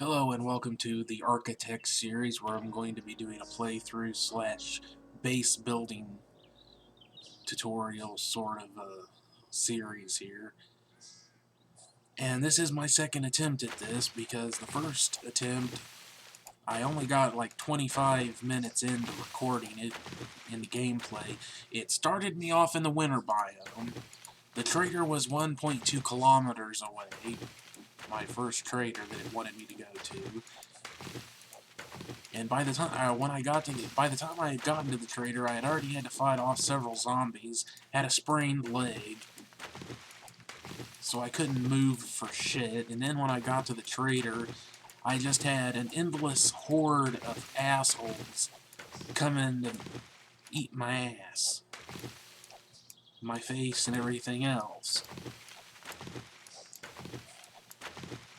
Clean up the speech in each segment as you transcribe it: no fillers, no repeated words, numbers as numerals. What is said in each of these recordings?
Hello and welcome to the Architect series, where I'm going to be doing a playthrough slash base building tutorial sort of a series here. And this is my second attempt at this because the first attempt I only got like 25 minutes into recording it in the gameplay. It started me off in the winter biome. The trader was 1.2 kilometers away, my first trader that it wanted me to go to. And by the time by the time I had gotten to the trader, I had already had to fight off several zombies, had a sprained leg, so I couldn't move for shit. And then when I got to the trader, I just had an endless horde of assholes coming to eat my ass, my face, and everything else.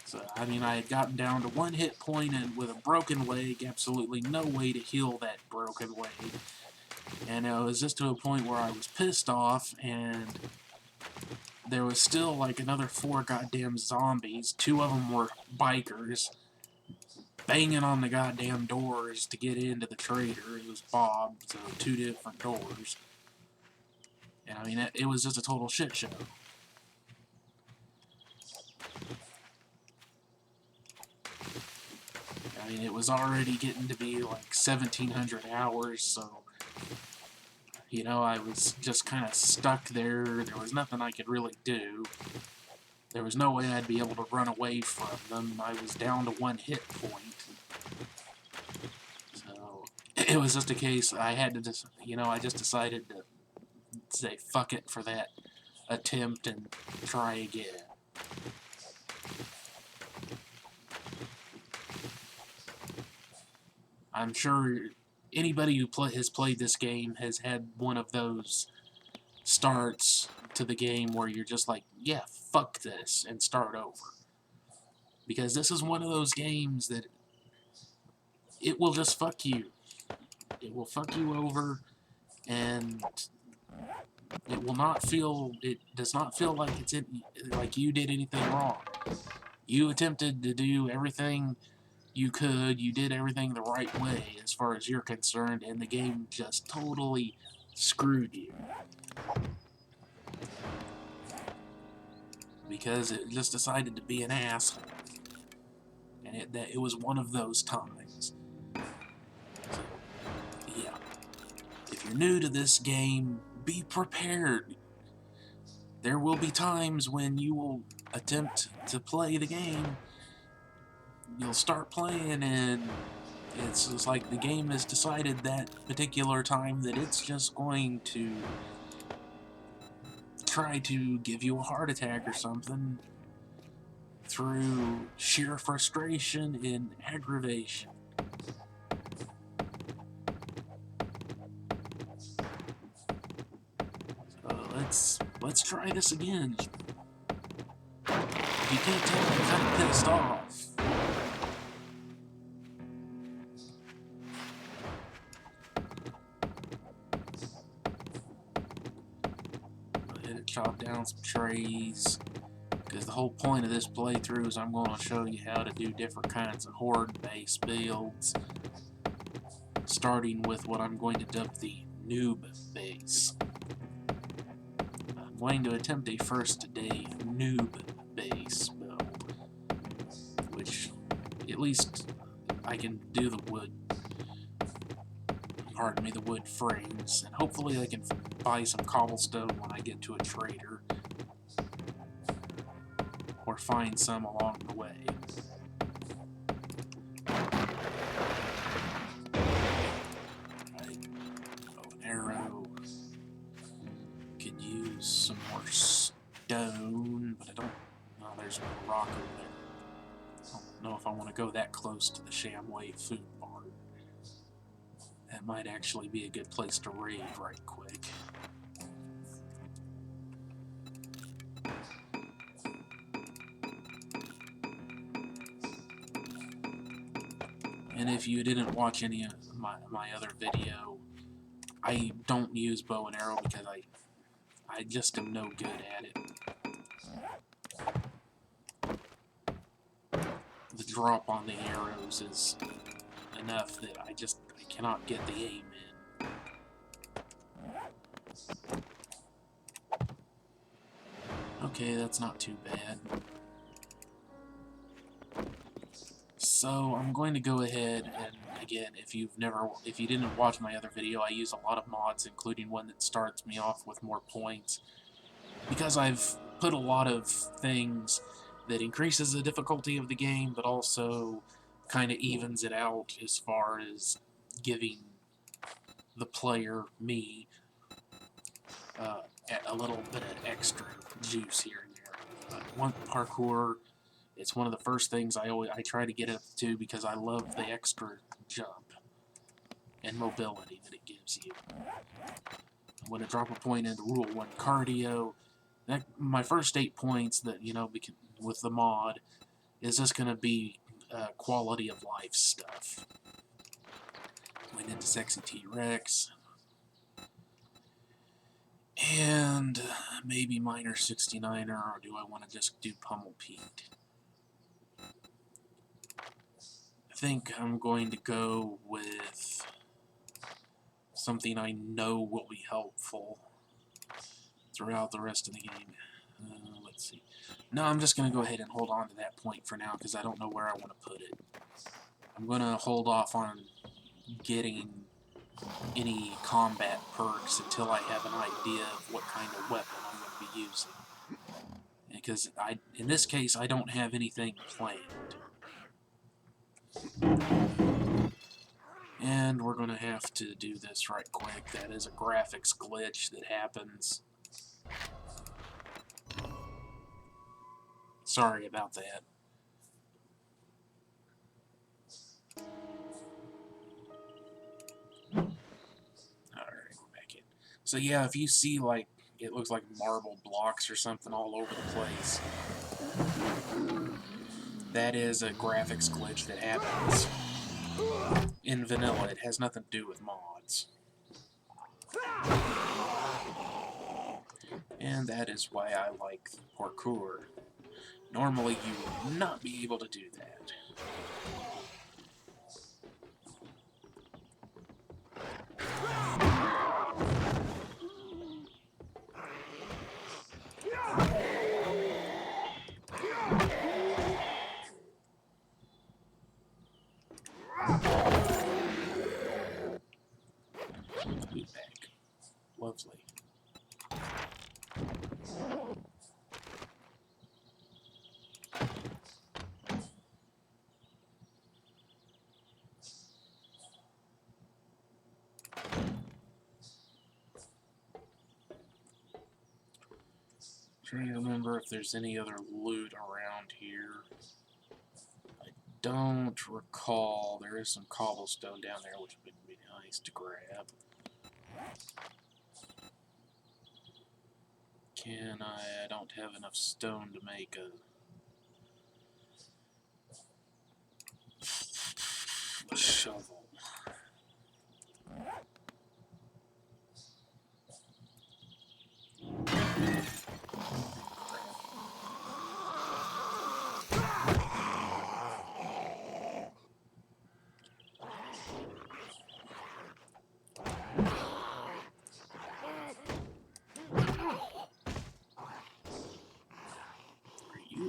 So, I mean, I had gotten down to 1 hit point and with a broken leg, absolutely no way to heal that broken leg. And it was just to a point where I was pissed off, and there was still like another 4 goddamn zombies. 2 of them were bikers, banging on the goddamn doors to get into the trader. It was Bob, so 2 different doors. And I mean, it was just a total shit show. I mean, it was already getting to be like 1700 hours, so, you know, I was just kind of stuck there. There was nothing I could really do. There was no way I'd be able to run away from them. I was down to 1 hit point. So, it was just a case I had to just, I just decided to say fuck it for that attempt and try again. I'm sure anybody who has played this game has had one of those starts to the game where you're just like, yeah, fuck this, and start over. Because this is one of those games that it will just fuck you. It will fuck you over, and it does not feel like like you did anything wrong. You attempted to do everything you could, you did everything the right way as far as you're concerned, and the game just totally screwed you. Because it just decided to be an asshole. And it was one of those times. So, yeah. If you're new to this game, be prepared. There will be times when you will attempt to play the game. You'll start playing and it's just like the game has decided that particular time that it's just going to try to give you a heart attack or something through sheer frustration and aggravation. So let's try this again. You can't tell I'm kind of pissed off. I had to chop down some trees, because the whole point of this playthrough is I'm going to show you how to do different kinds of horde-based builds, starting with what I'm going to dub the Noob base. I'm going to attempt a first-day Noob base build, which at least I can do the wood, the wood frames, and hopefully I can buy some cobblestone when I get to a trader, or find some along the way. Bow and arrow. Could use some more stone, but I don't. Oh, there's a rock over there. I don't know if I want to go that close to the Shamway food barn. That might actually be a good place to raid right quick. And if you didn't watch any of my other video, I don't use bow and arrow because I just am no good at it. drop on the arrows is enough that I cannot get the aim in. Okay, that's not too bad. So I'm going to go ahead and, again, if you didn't watch my other video, I use a lot of mods, including one that starts me off with more points, because I've put a lot of things that increases the difficulty of the game, but also kind of evens it out as far as giving the player, me, a little bit of extra juice here and there. Parkour, it's one of the first things I try to get up to because I love the extra jump and mobility that it gives you. I'm going to drop a point into Rule 1 Cardio. My first 8 points that, with the mod, is just going to be quality of life stuff. Went into Sexy T-Rex. And maybe Minor 69er, or do I want to just do Pummel Pete? I think I'm going to go with something I know will be helpful throughout the rest of the game. Let's see. No, I'm just going to go ahead and hold on to that point for now because I don't know where I want to put it. I'm going to hold off on getting any combat perks until I have an idea of what kind of weapon I'm going to be using. Because in this case, I don't have anything planned. And we're going to have to do this right quick. That is a graphics glitch that happens. Sorry about that. Alright, we're back in. So yeah, if you see, like, it looks like marble blocks or something all over the place, that is a graphics glitch that happens in vanilla. It has nothing to do with mods. And that is why I like parkour. Normally you would not be able to do that. Loot bag. Lovely. Trying to remember if there's any other loot around here. I don't recall. There is some cobblestone down there, which would be nice to grab. I don't have enough stone to make a shovel.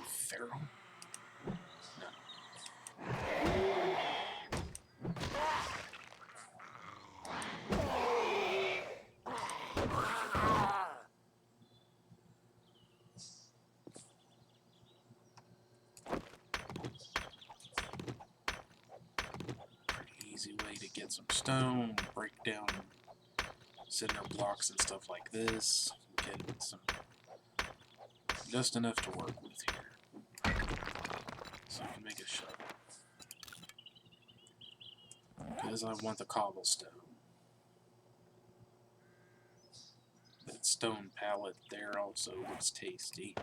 Feral? No. Pretty easy way to get some stone, break down cinder blocks and stuff like this. Get some, just enough to work with here. So I can make a shovel. Because I want the cobblestone. That stone pallet there also looks tasty.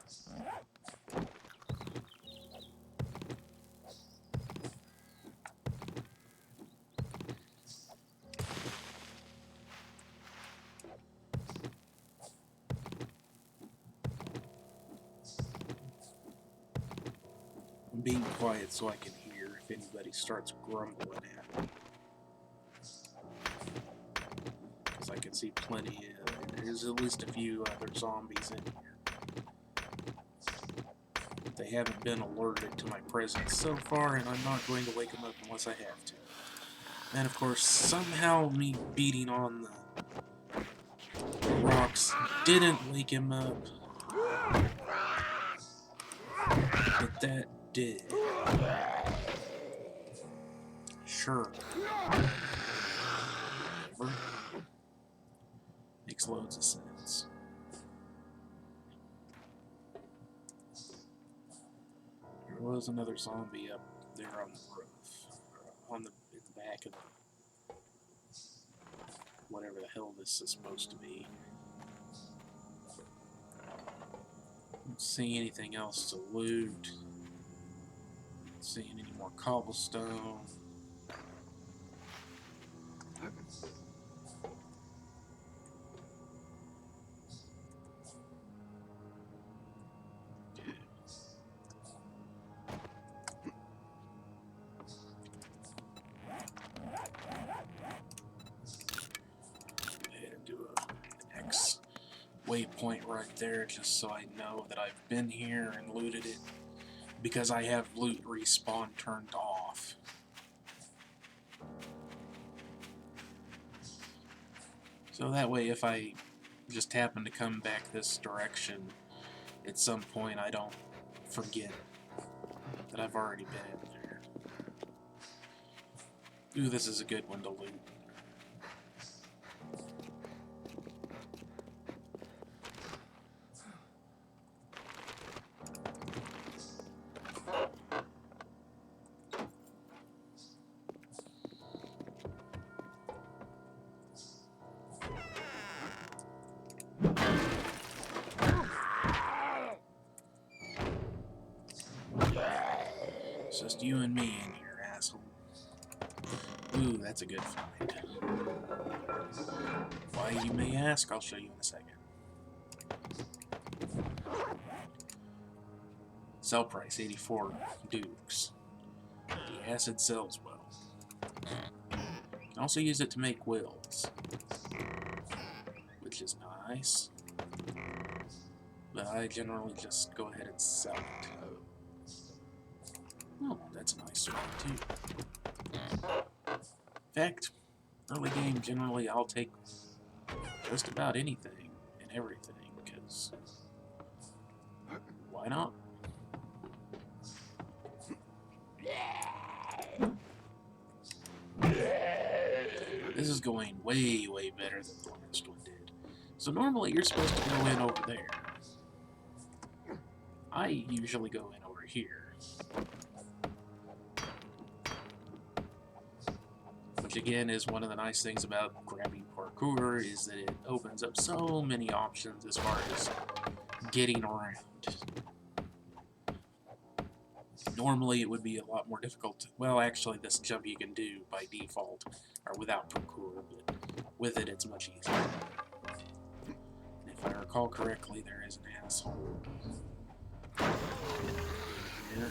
I'm being quiet so I can hear. if anybody starts grumbling at me. Because I can see plenty there's at least a few other zombies in here. They haven't been alerted to my presence so far, and I'm not going to wake them up unless I have to. And of course, somehow me beating on the rocks didn't wake him up. But that did. Sure. Whatever. Makes loads of sense. There was another zombie up there on the roof. In the back of the, whatever the hell this is supposed to be. Don't see anything else to loot. Not seeing any more cobblestone. Waypoint right there, just so I know that I've been here and looted it, because I have loot respawn turned off. So that way, if I just happen to come back this direction at some point, I don't forget that I've already been in there. Ooh, this is a good one to loot. It's just you and me in here, asshole. Ooh, that's a good find. Why, you may ask, I'll show you in a second. Sell price, 84 dukes. The acid sells well. You can also use it to make wills, which is nice. But I generally just go ahead and sell it. Oh, that's a nice one, too. In fact, early game, generally, I'll take just about anything and everything, because why not? This is going way, way better than the last one did. So normally, you're supposed to go in over there. I usually go in over here. Which again is one of the nice things about grabbing parkour, is that it opens up so many options as far as getting around. Normally it would be a lot more difficult. Well, actually this jump you can do by default, or without parkour, but with it it's much easier. And if I recall correctly, there is an asshole here.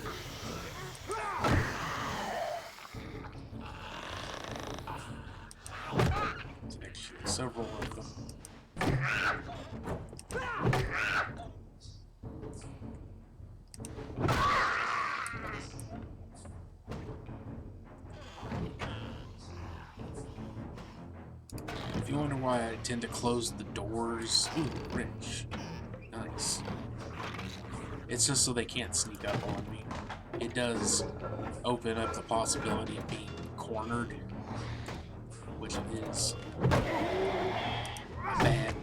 Actually, several of them. If you wonder why I tend to close the doors, ooh, rich, nice. It's just so they can't sneak up on me. It does open up the possibility of being cornered, which is a bad,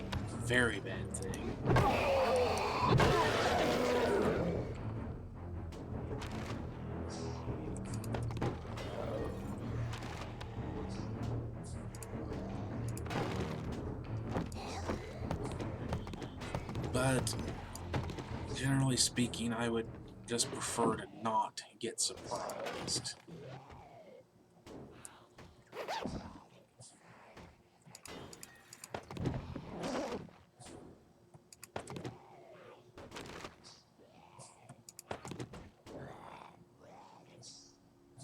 very bad thing. But generally speaking, I would just prefer to not get surprised.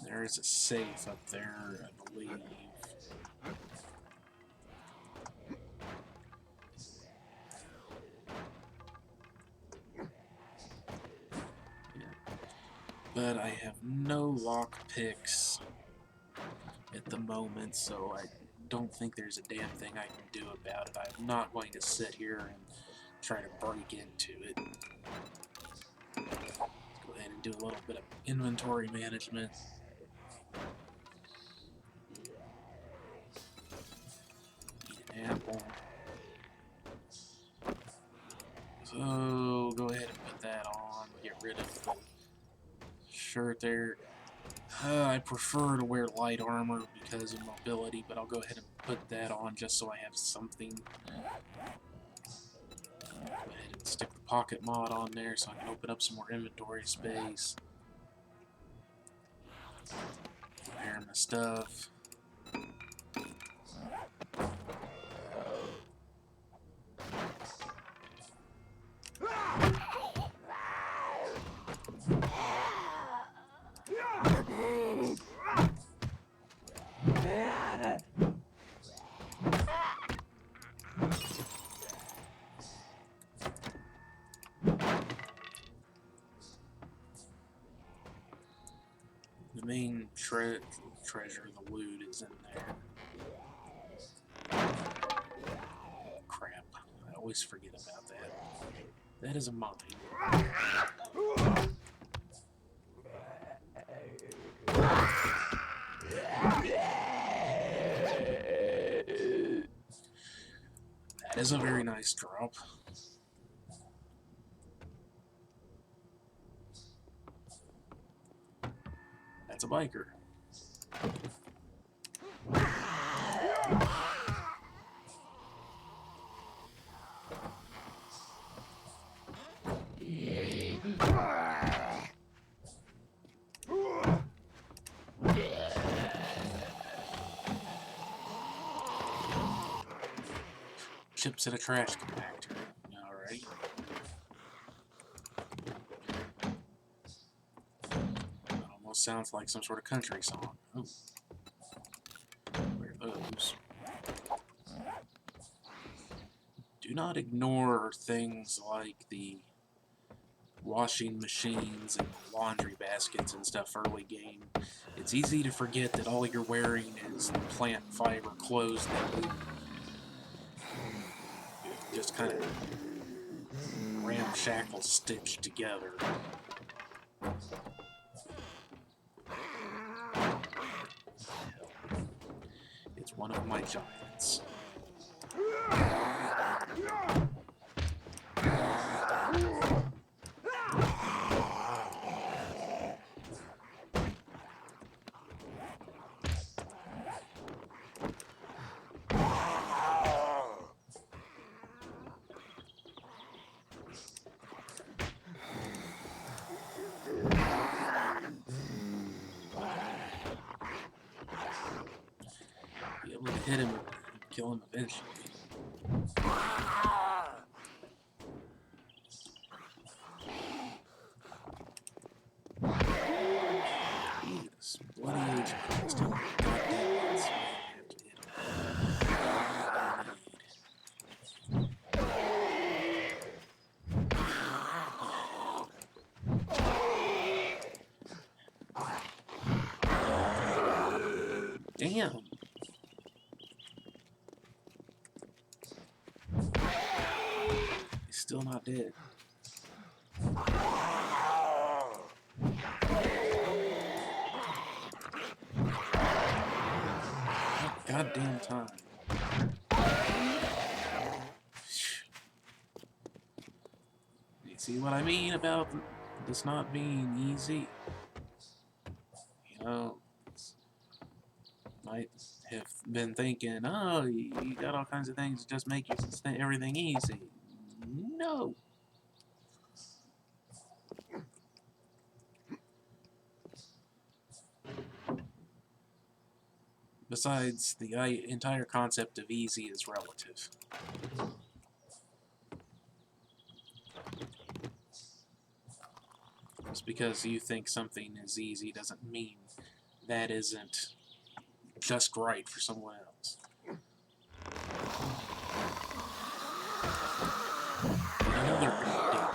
There There is a safe up there, I believe. But I have no lock picks at the moment, so I don't think there's a damn thing I can do about it. I'm not going to sit here and try to break into it. Let's go ahead and do a little bit of inventory management. Eat an apple. So go ahead and put that on. Get rid of the shirt there. I prefer to wear light armor because of mobility, but I'll go ahead and put that on just so I have something. Go ahead and stick the pocket mod on there so I can open up some more inventory space. Prepare my stuff. The main treasure, the loot, is in there. Crap. I always forget about that. That is a mine. That is a very nice drop. That's a biker. Chips in a trash compactor. Alright. That almost sounds like some sort of country song. Oh. Where are those? Do not ignore things like the washing machines and laundry baskets and stuff early game. It's easy to forget that all you're wearing is plant fiber clothes that just kind of ramshackle stitched together. It's one of my giants. Be able to hit him and kill him eventually. Jesus, bloody age Christ. How many goddamn hits do I have to hit him? Damn! He's still not dead. Goddamn time. You see what I mean about this not being easy? You know, might have been thinking, oh, you got all kinds of things to just make everything easy. No. Besides, the entire concept of easy is relative. Just because you think something is easy doesn't mean that isn't just right for someone else. Another goddamn.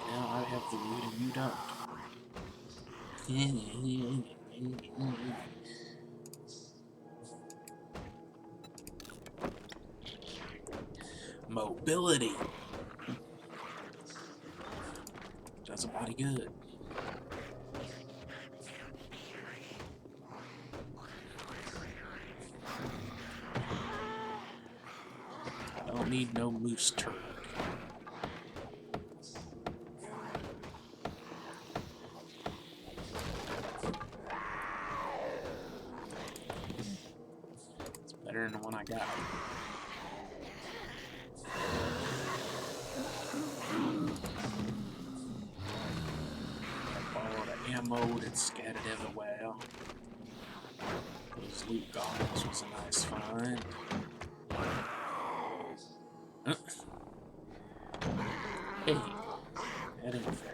Now I have the loot and you don't. Mobility does a body good. I don't need no moose turd. It's better than the one I got. I borrowed ammo that's scattered everywhere. Those loot goggles was a nice find. Hey, that ain't fair.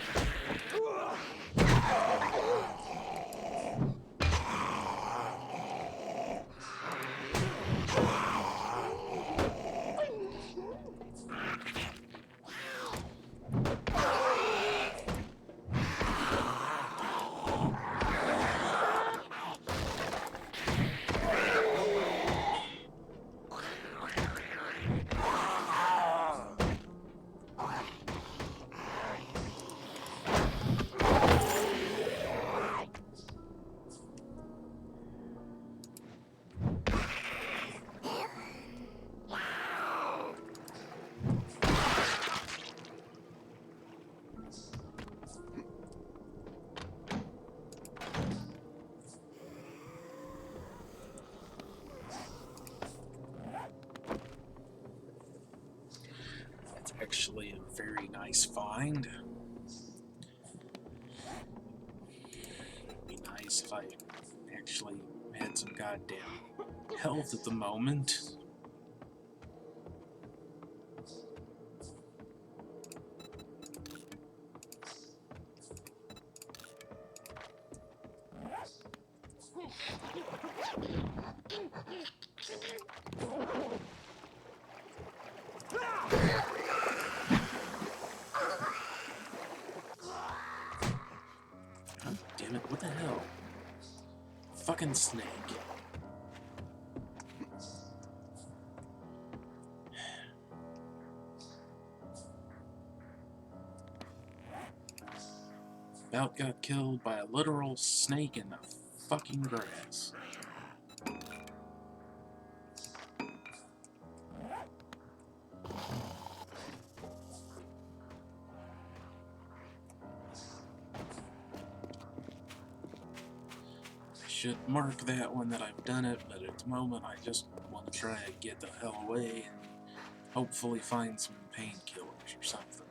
Actually a very nice find. It'd be nice if I actually had some goddamn health at the moment. Damn it, what the hell? Fucking snake. About got killed by a literal snake in the fucking grass. Should mark that one that I've done it, but at the moment I just want to try to get the hell away and hopefully find some painkillers or something.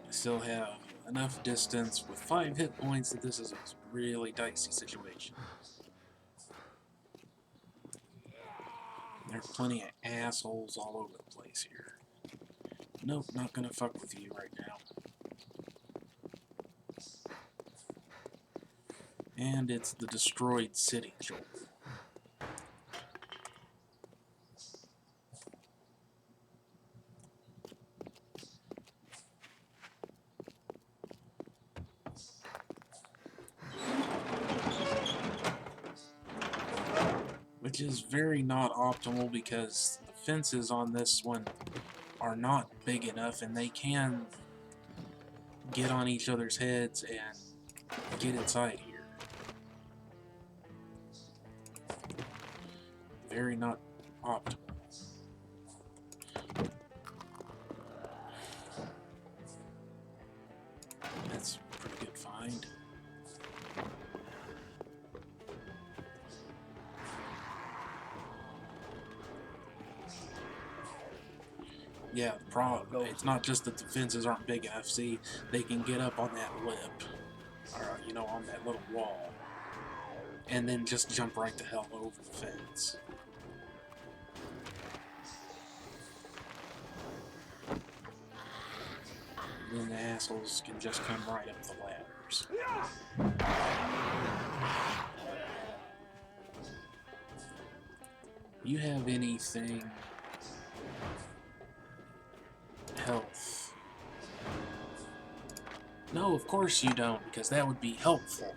I still have enough distance with 5 hit points that this is a really dicey situation. There are plenty of assholes all over the place here. Nope, not gonna fuck with you right now. And it's the destroyed city, Joel. Which is very not optimal because the fences on this one are not big enough and they can get on each other's heads and get inside here. Very not optimal. That's a pretty good find. Yeah, the problem, it's not just that the fences aren't big enough. See, they can get up on that lip, or, you know, on that little wall, and then just jump right the hell over the fence. And then the assholes can just come right up the ladders. You have anything... health? No, of course you don't, because that would be helpful.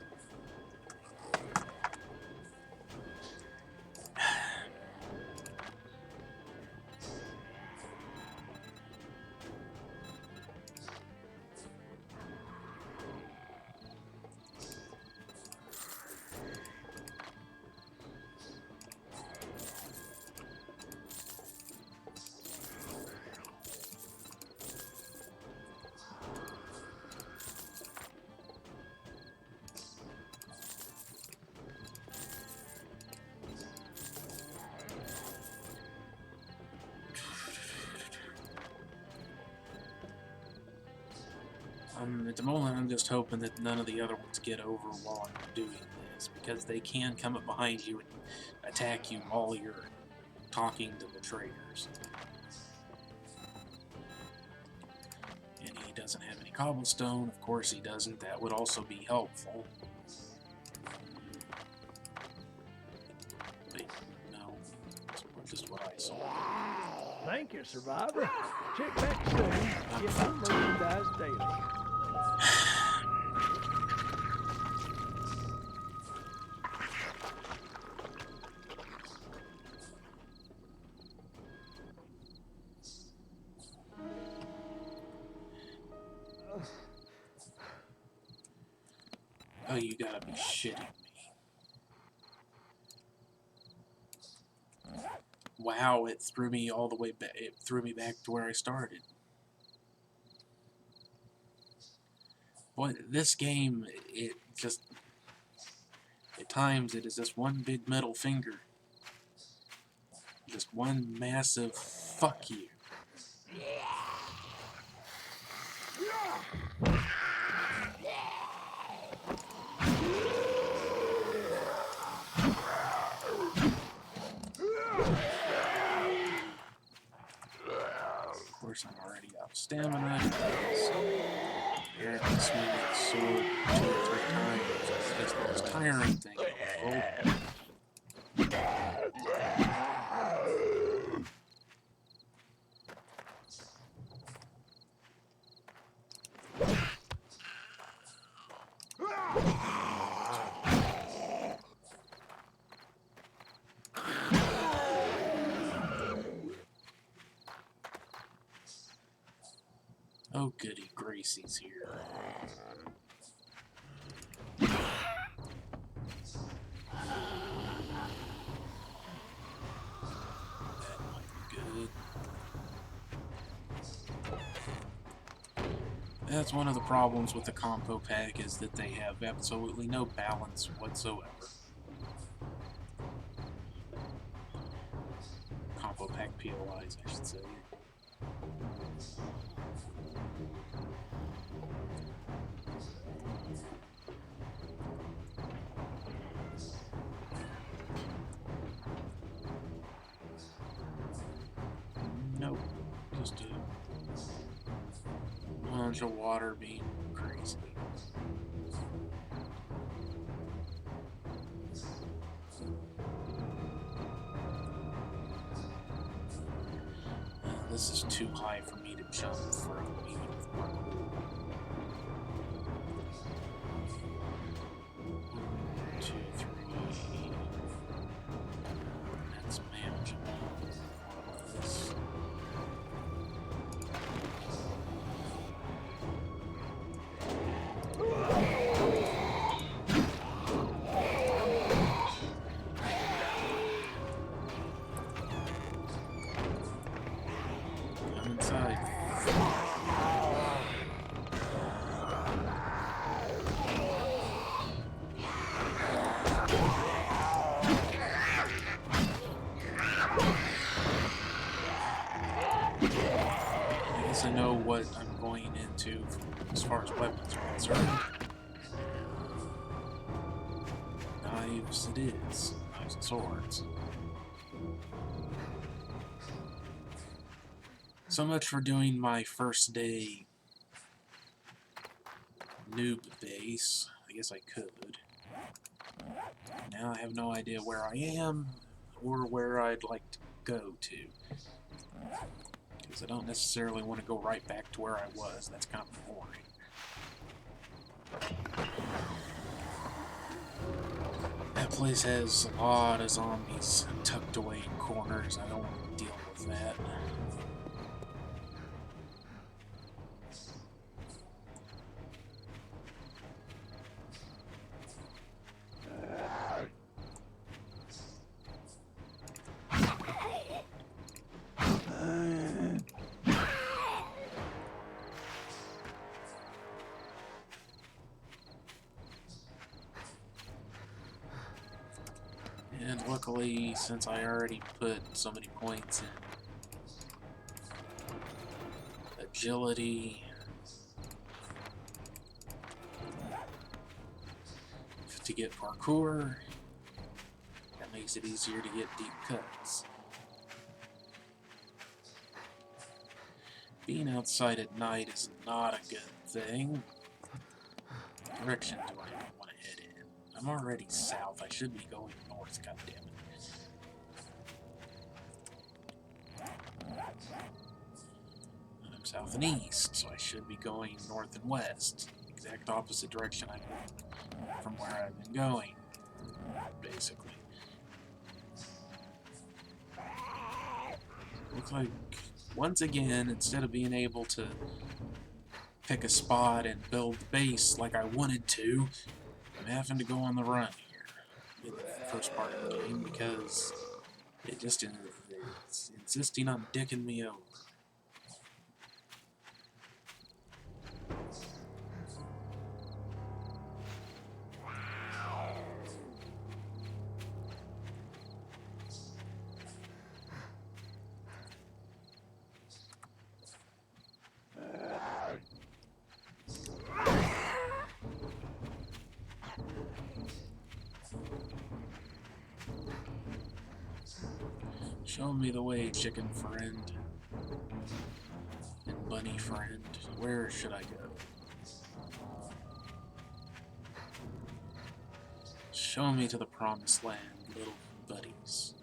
At the moment, I'm just hoping that none of the other ones get over while I'm doing this, because they can come up behind you and attack you while you're talking to the traders. And he doesn't have any cobblestone. Of course he doesn't. That would also be helpful. But no, it's just what I saw. Thank you, survivor. Check back soon. Get my merchandise daily. Oh, you gotta be shitting me. Wow, it threw me all the way back. It threw me back to where I started. Boy, this game, it just... at times, it is just one big middle finger. Just one massive fuck you. Of course, I'm already out of stamina. Eric can swing that sword 2 or 3 times. It's just the most tiring thing in the world. Oh, goody Gracie's here. That might be good. That's one of the problems with the compo pack, is that they have absolutely no balance whatsoever. Compo pack POIs, I should say. Nope, just a bunch of water being crazy. This is too high for me to jump from, even with parkour. 1, 2, 3. That's manageable. This. I'm inside. least I know what I'm going into as far as weapons are concerned. Knives it is. Knives and swords. So much for doing my first day noob base. I guess I could. Now I have no idea where I am or where I'd like to go to. Because I don't necessarily want to go right back to where I was. That's kind of boring. That place has a lot of zombies tucked away in corners. I don't want to deal with that. And luckily, since I already put so many points in agility, to get parkour, that makes it easier to get deep cuts. Being outside at night is not a good thing. What direction do I want to head in? I'm already south. I should be going north, goddammit. I'm south and east, so I should be going north and west. Exact opposite direction from where I've been going, basically. Looks like, once again, instead of being able to pick a spot and build the base like I wanted to, I'm having to go on the run here in the first part of the game because it's insisting on dicking me over. Show me the way, chicken friend and bunny friend. Where should I go? Show me to the promised land, little buddies.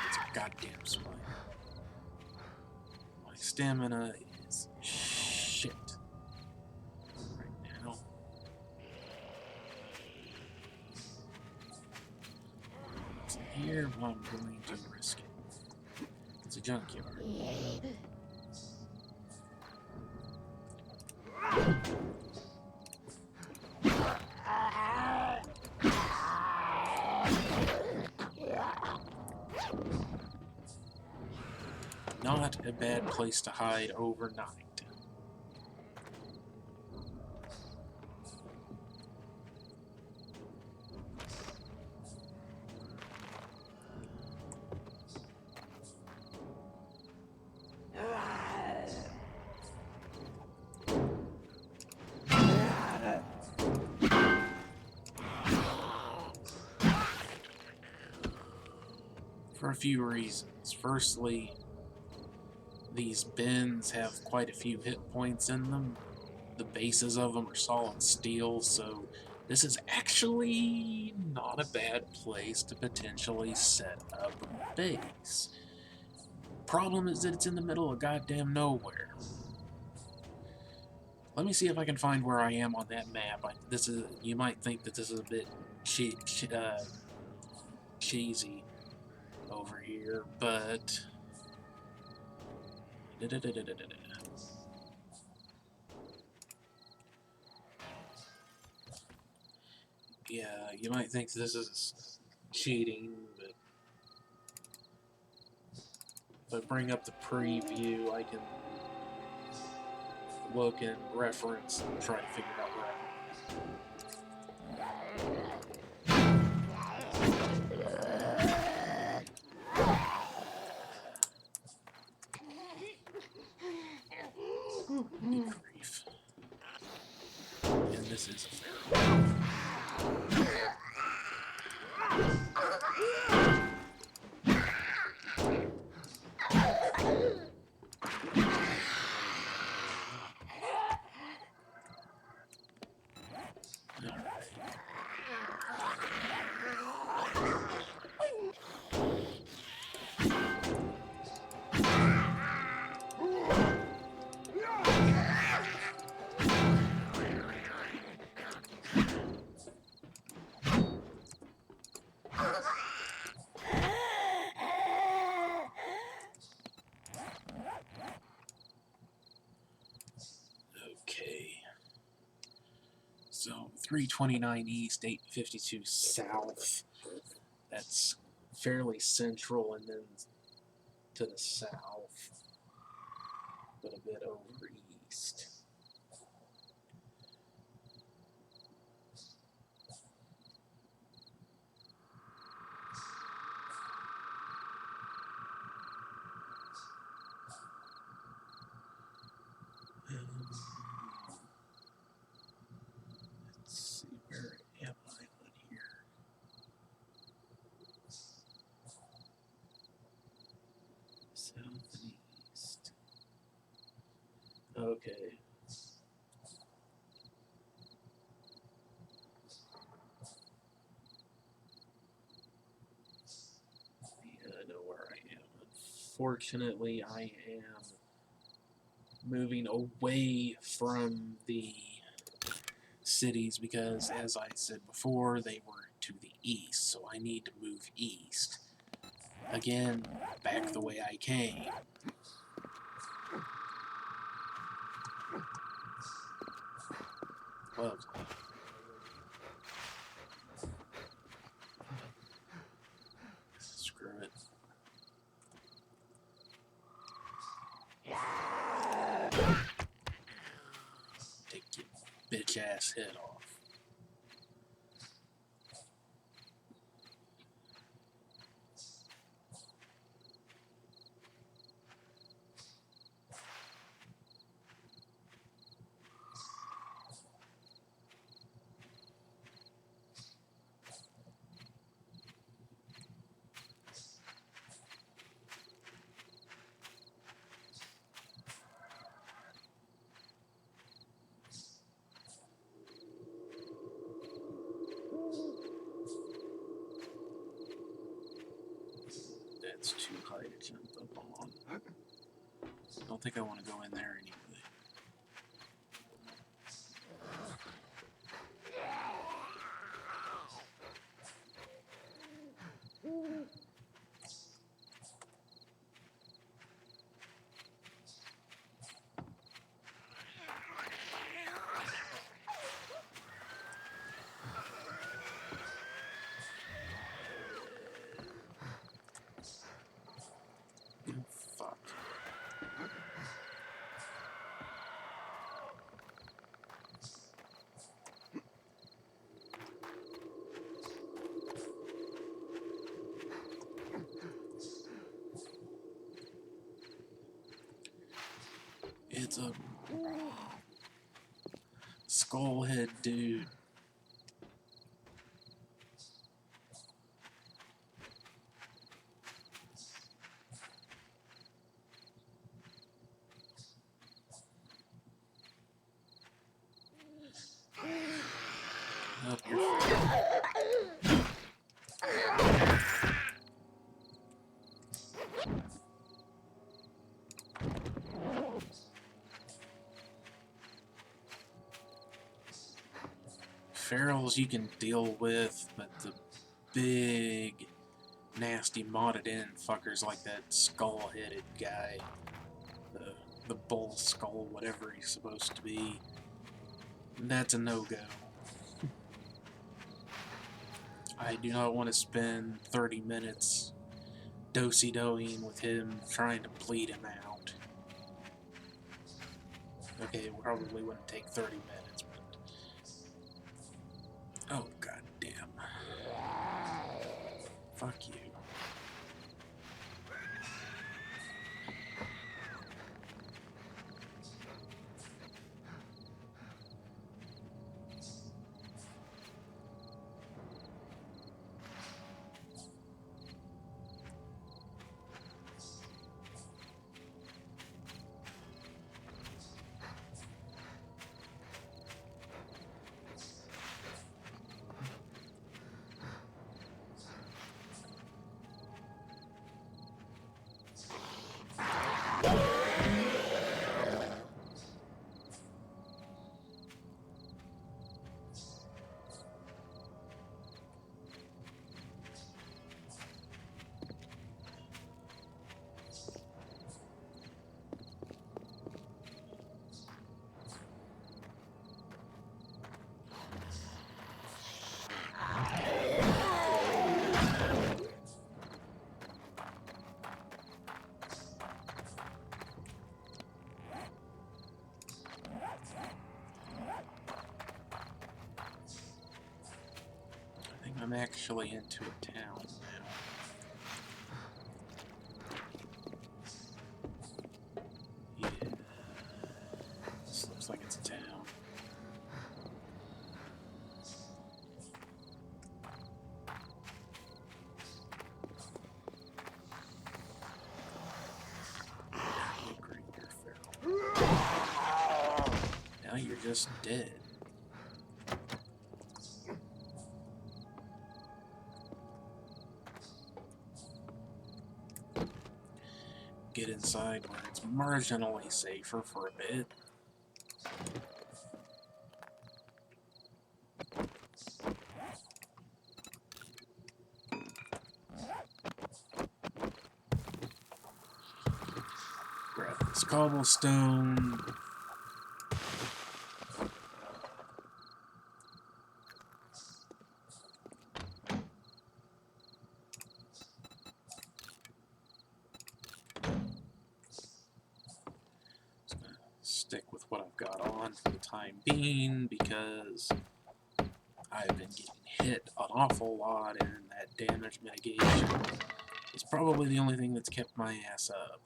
It's a goddamn spider. My stamina is shit right now. What's in here? Well, I'm going to risk it. It's a junkyard. Not a bad place to hide overnight. For a few reasons. Firstly, these bins have quite a few hit points in them. The bases of them are solid steel, so this is actually not a bad place to potentially set up a base. Problem is that it's in the middle of goddamn nowhere. Let me see if I can find where I am on that map. You might think that this is a bit cheesy over here, but yeah, you might think this is cheating, but if I bring up the preview, I can look and reference and try to figure out where I'm Good grief. And this is a feral. Okay. So 329 east, 852 south. That's fairly central, and then to the south, but a bit over east. Let's see, where am I on here? South and east. Okay. Yeah, I know where I am. Unfortunately, I am moving away from the cities because, as I said before, they were to the east, so I need to move east. Again, back the way I came. Lovely. Screw it. Take your bitch ass head off. That's too high to jump up on. I don't think I want to go in there anyway. Fuck. It's a skullhead dude. Up your ferals you can deal with, but the big, nasty, modded in fuckers like that skull-headed guy, the bull skull, whatever he's supposed to be, that's a no-go. I do not want to spend 30 minutes do-si-doing with him trying to bleed him out. Okay, it probably wouldn't take 30 minutes, but... Oh, goddamn. Fuck you. I'm actually into a town now. Yeah. This looks like it's a town. You agree, you're feral. Now you're just dead. Get inside where it's marginally safer for a bit. Grab this cobblestone. Stick with what I've got on for the time being because I've been getting hit an awful lot, and that damage mitigation is probably the only thing that's kept my ass up.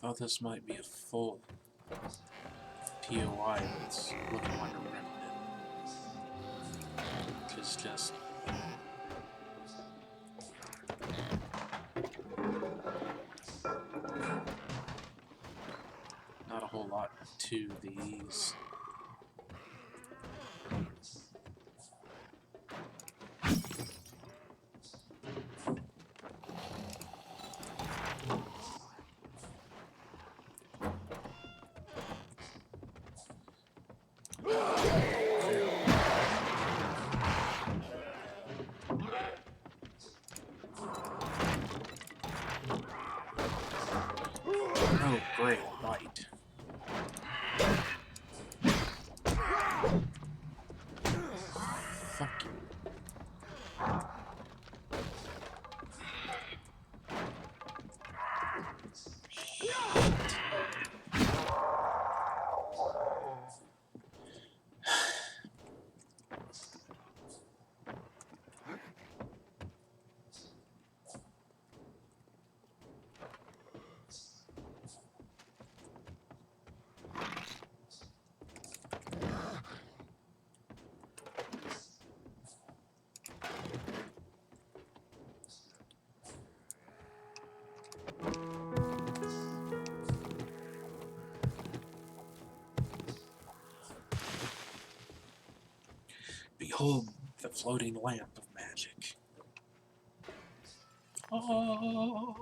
Thought this might be a full POI, but it's looking like a remnant. It's just not a whole lot to these. Oh, great, bite. Fuck you. Behold the floating lamp of magic. Oh.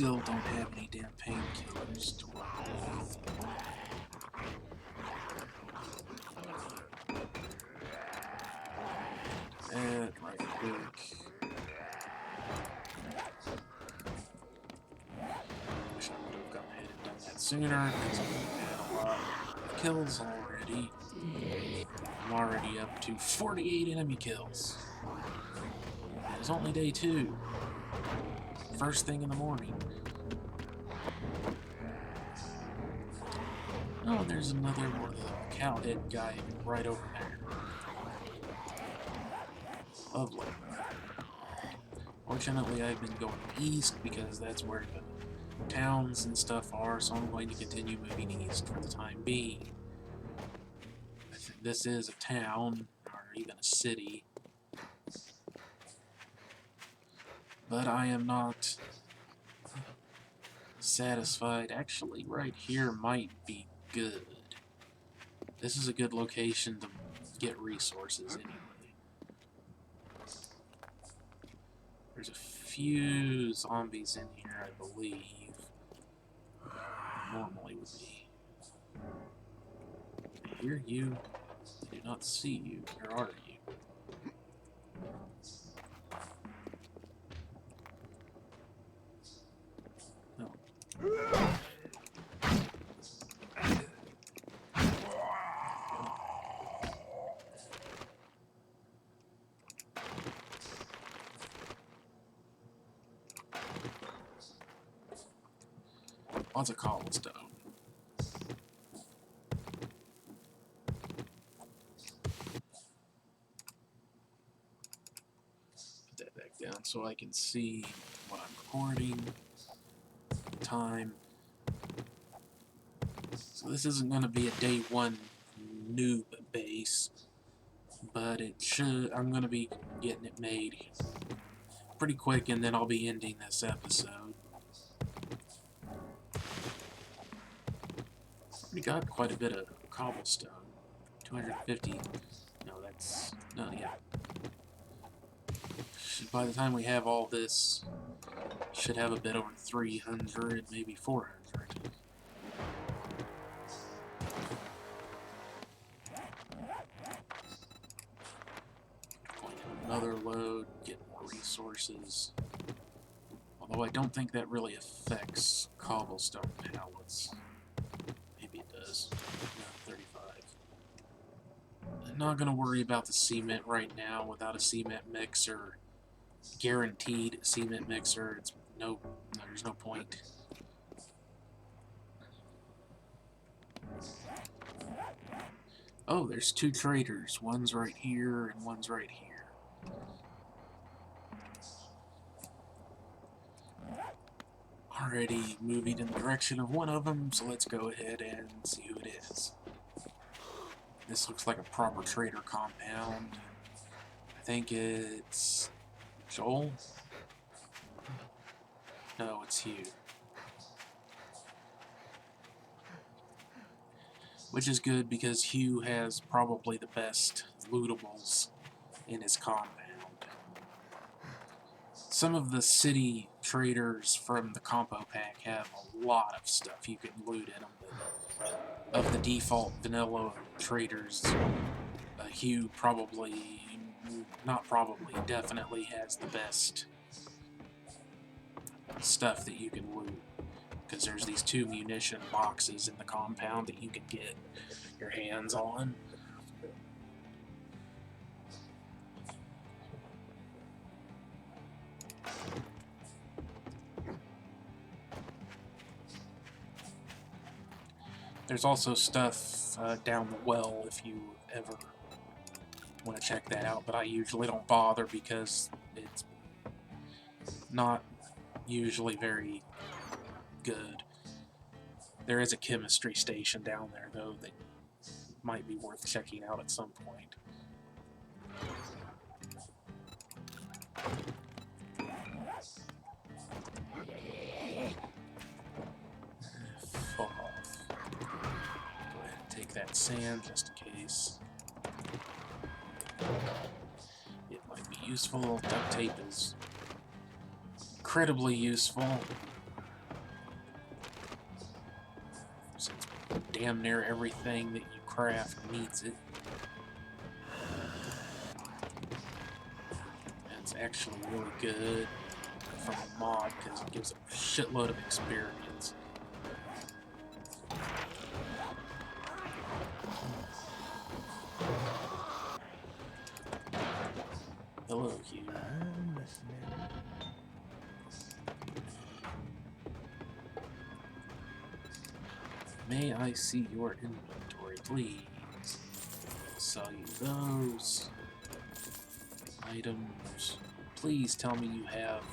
still don't have any damn painkillers to work with. That right quick. Wish I would have gone ahead and done that sooner, because I've had a lot of kills already. I'm already up to 48 enemy kills. It's only day 2. First thing in the morning. Oh, and there's another one, the cowhead guy right over there. Lovely. Fortunately, I've been going east because that's where the towns and stuff are, so I'm going to continue moving east for the time being. This is a town, or even a city. But I am not satisfied. Actually, right here might be good. This is a good location to get resources anyway. There's a few zombies in here, I believe. Normally would be. I hear you. I do not see you. Where are you? No. Lots of cobblestone. Put that back down so I can see what I'm recording. Time. So this isn't going to be a day 1 noob base, but it should. I'm going to be getting it made pretty quick, and then I'll be ending this episode. We got quite a bit of cobblestone. 250. No, that's... No, yeah. By the time we have all this, should have a bit over 300, maybe 400. Going to another load, get more resources. Although I don't think that really affects cobblestone pallets. Maybe it does. No, 35. I'm not going to worry about the cement right now. Without a cement mixer, guaranteed cement mixer, it's there's no point. Oh, there's 2 traders. One's right here and one's right here. Already moving in the direction of one of them, so let's go ahead and see who it is. This looks like a proper trader compound. I think it's Joel? No, it's Hugh. Which is good because Hugh has probably the best lootables in his compound. Some of the city traders from the compo pack have a lot of stuff you can loot in them. But of the default vanilla traders, Hugh definitely has the best stuff that you can loot. Because there's these 2 munition boxes in the compound that you can get your hands on. There's also stuff down the well if you ever want to check that out, but I usually don't bother because it's not usually very good. There is a chemistry station down there, though, that might be worth checking out at some point. Fuck off. Go ahead and take that sand just in case. It might be useful. Duct tape is incredibly useful. since damn near everything that you craft needs it. It's actually really good from a mod because it gives a shitload of experience. Hello, Hugh. I'm listening. May I see your inventory, please? I'll sell you those items. Please tell me you have...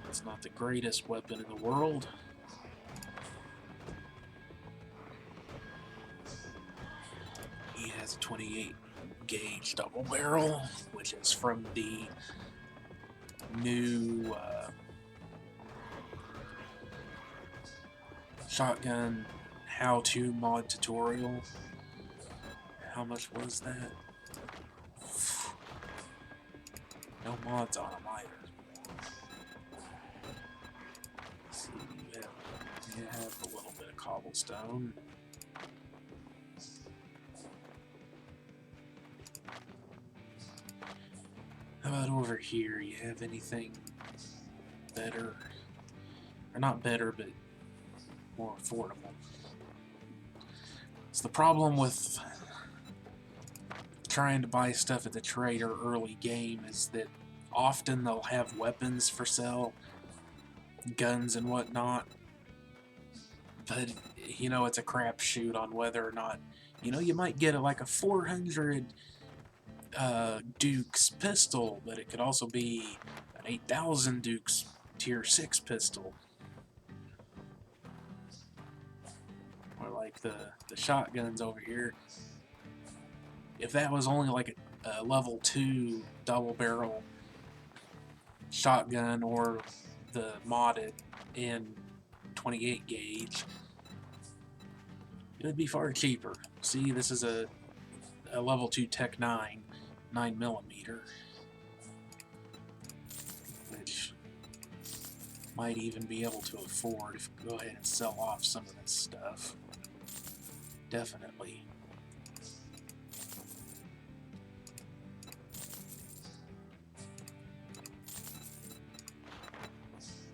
It's not the greatest weapon in the world. He has a 28 gauge double barrel, which is from the new shotgun how-to mod tutorial. How much was that? No mods on them either. Let's see, you have a little bit of cobblestone. How about over here? You have anything better? Or not better, but more affordable. It's the problem with trying to buy stuff at the trader early game is that often they'll have weapons for sale, guns and whatnot, but you know, it's a crapshoot on whether or not, you know, you might get like a 400 Duke's pistol, but it could also be an 8,000 Duke's tier 6 pistol. Or like the shotguns over here. If that was only like a level 2 double barrel shotgun or the modded in 28 gauge, it would be far cheaper. See, this is a level 2 Tech 9mm, which might even be able to afford if we go ahead and sell off some of this stuff. Definitely.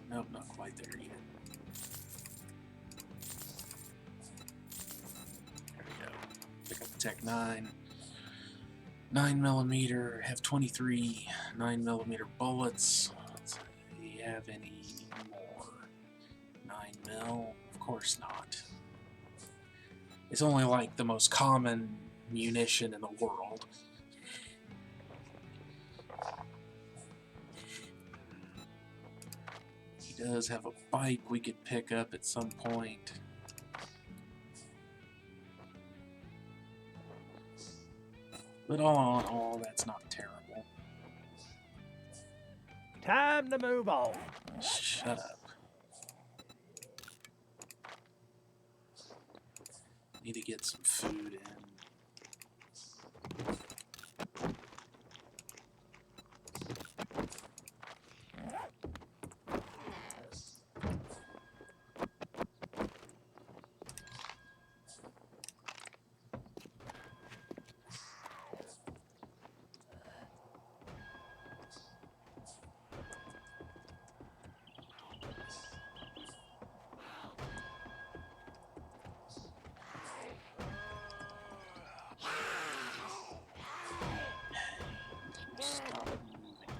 Nope, not quite there yet. There we go. Pick up the Tech 9mm, have 23 9mm bullets. Let's see, do you have any more? 9mm? Of course not. It's only like the most common munition in the world. He does have a bike we could pick up at some point. But all in all, that's not terrible. Time to move on. Shut up. Need to get some food in. Stop moving.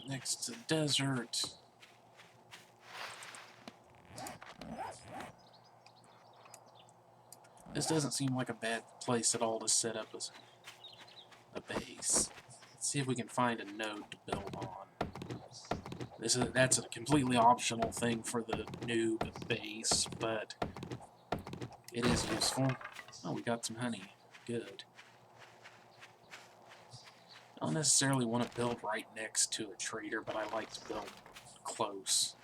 Next to desert. This doesn't seem like a bad place at all to set up as a base. Let's see if we can find a node to build on. That's a completely optional thing for the noob base, but it is useful. Oh, we got some honey. Good. I don't necessarily want to build right next to a trader, but I like to build close.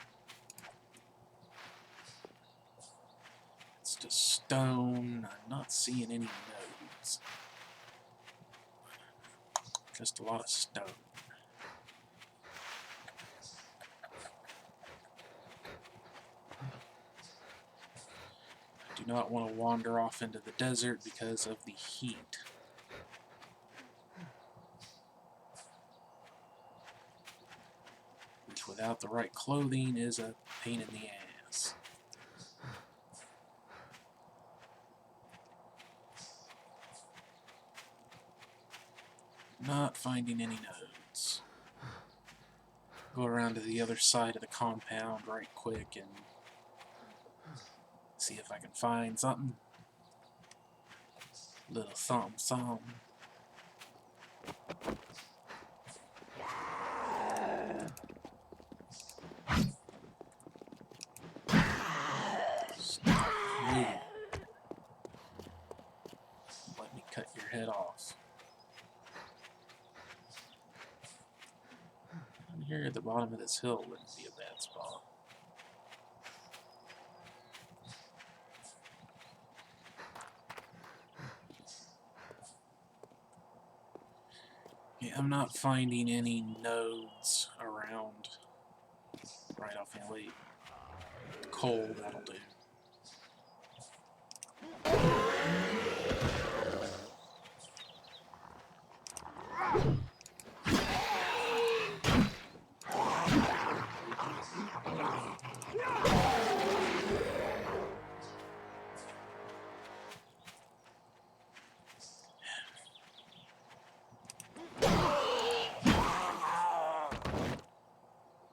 It's just stone. I'm not seeing any nodes. Just a lot of stone. I do not want to wander off into the desert because of the heat. Which without the right clothing is a pain in the ass. Not finding any nodes. Go around to the other side of the compound right quick and see if I can find something. Little something. Stop moving. Let me cut your head off. Down here at the bottom of this hill wouldn't be a bad spot. Yeah, I'm not finding any nodes around right offhand. Coal, that'll do.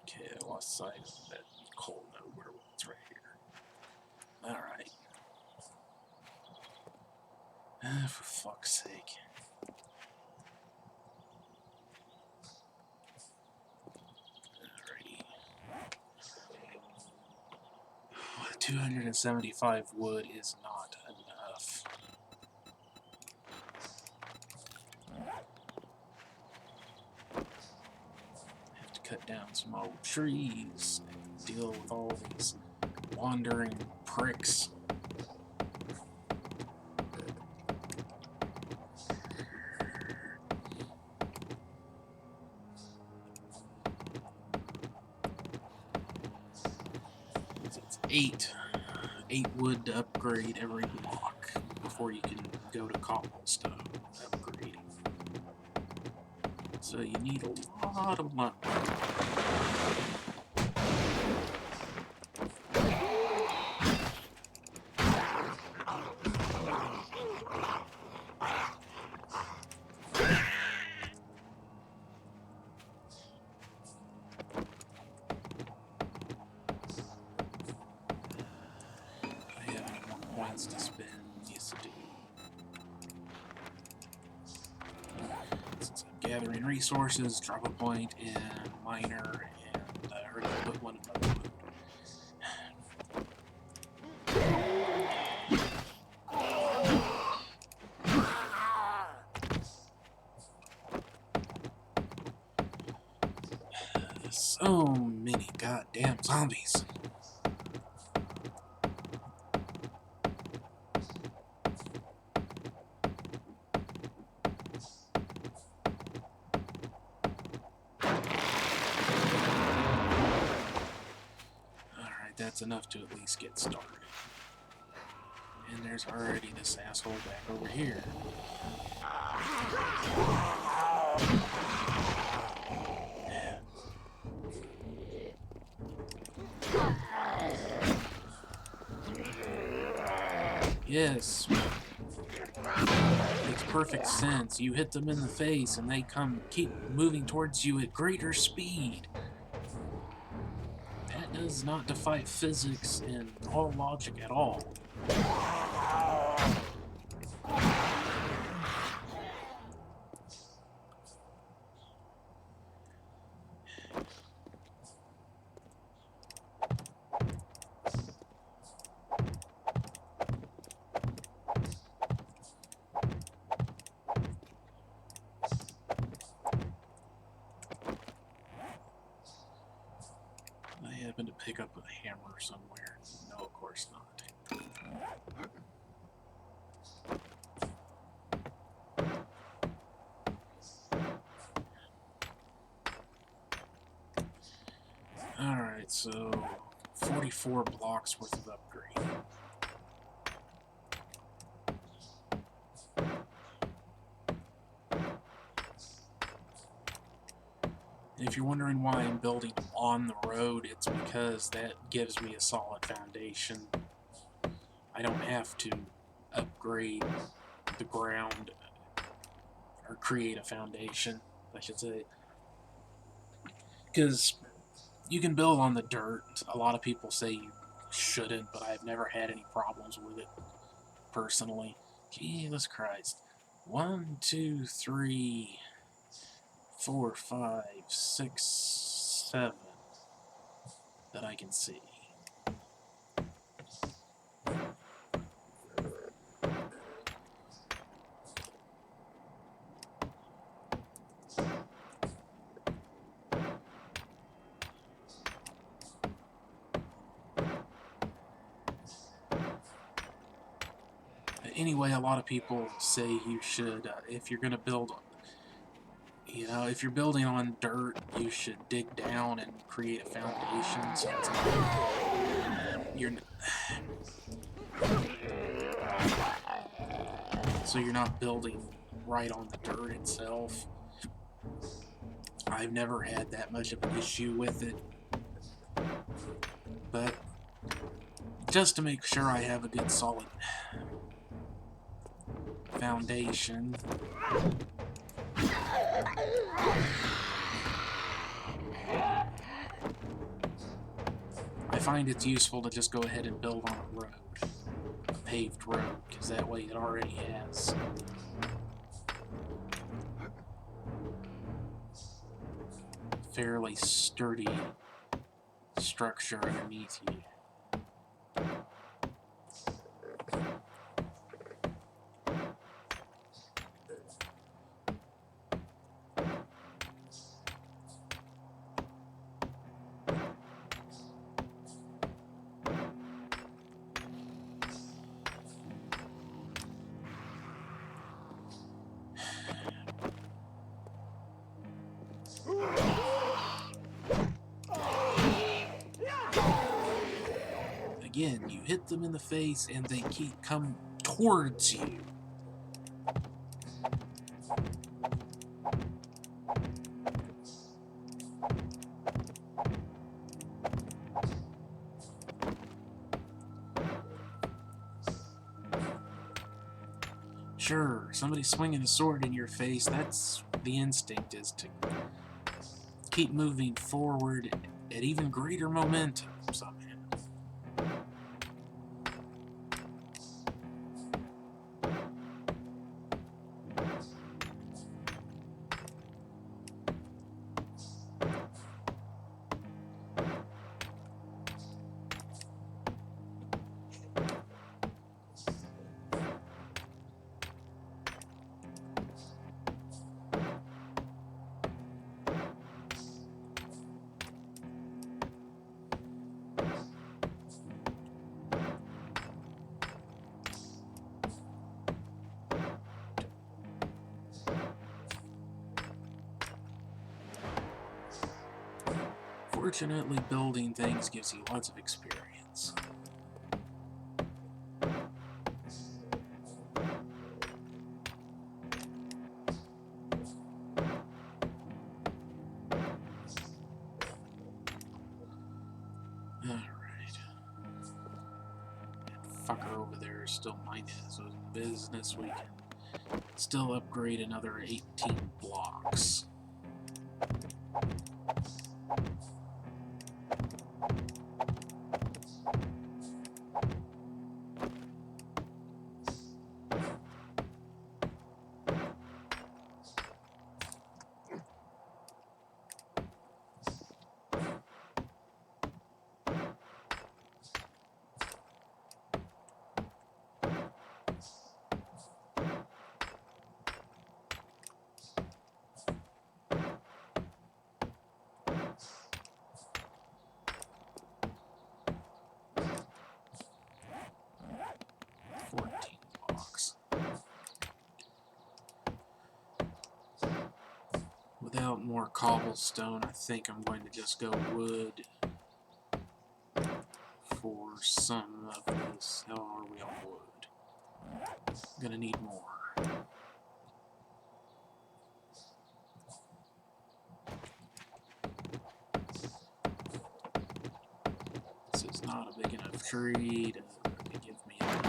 Okay, I lost sight of that coal node. Where it's right here. Alright. For fuck's sake. Alrighty. 275 wood is not enough. Have to cut down some old trees and deal with all these wandering pricks. It's 8 wood to upgrade every block before you can go to cobblestone upgrading. So you need a lot of money. To spend, yes I do. Since I'm gathering resources, drop a point in miner, and I already put one in my wood. So many goddamn zombies. That's enough to at least get started. And there's already this asshole back over here. Yes. Makes perfect sense. You hit them in the face and they keep moving towards you at greater speed. That does not defy physics and all logic at all. I happen to pick up a hammer somewhere. No, of course not. Alright, so 44 blocks worth of upgrade. And if you're wondering why I'm building on the road, it's because that gives me a solid foundation. I don't have to upgrade the ground, or create a foundation, I should say. Because you can build on the dirt. A lot of people say you shouldn't, but I've never had any problems with it, personally. Jesus Christ. 1, 2, 3, 4, 5, 6, 7 that I can see. Anyway, a lot of people say you should, if you're going to build, you know, if you're building on dirt, you should dig down and create a foundation so it's you're not building right on the dirt itself. I've never had that much of an issue with it, but just to make sure I have a good solid foundation, I find it's useful to just go ahead and build on a road, a paved road, because that way it already has fairly sturdy structure underneath you. Again, you hit them in the face and they keep coming towards you. Sure, somebody swinging a sword in your face, that's the instinct, is to keep moving forward at even greater momentum somehow. Fortunately, building things gives you lots of experience. Alright. That fucker over there is still minding his own business. We can still upgrade another 18 blocks. more cobblestone. I think I'm going to just go wood for some of this. How are we on wood? I'm gonna need more. This is not a big enough tree to give me enough.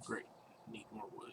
Great. Need more wood.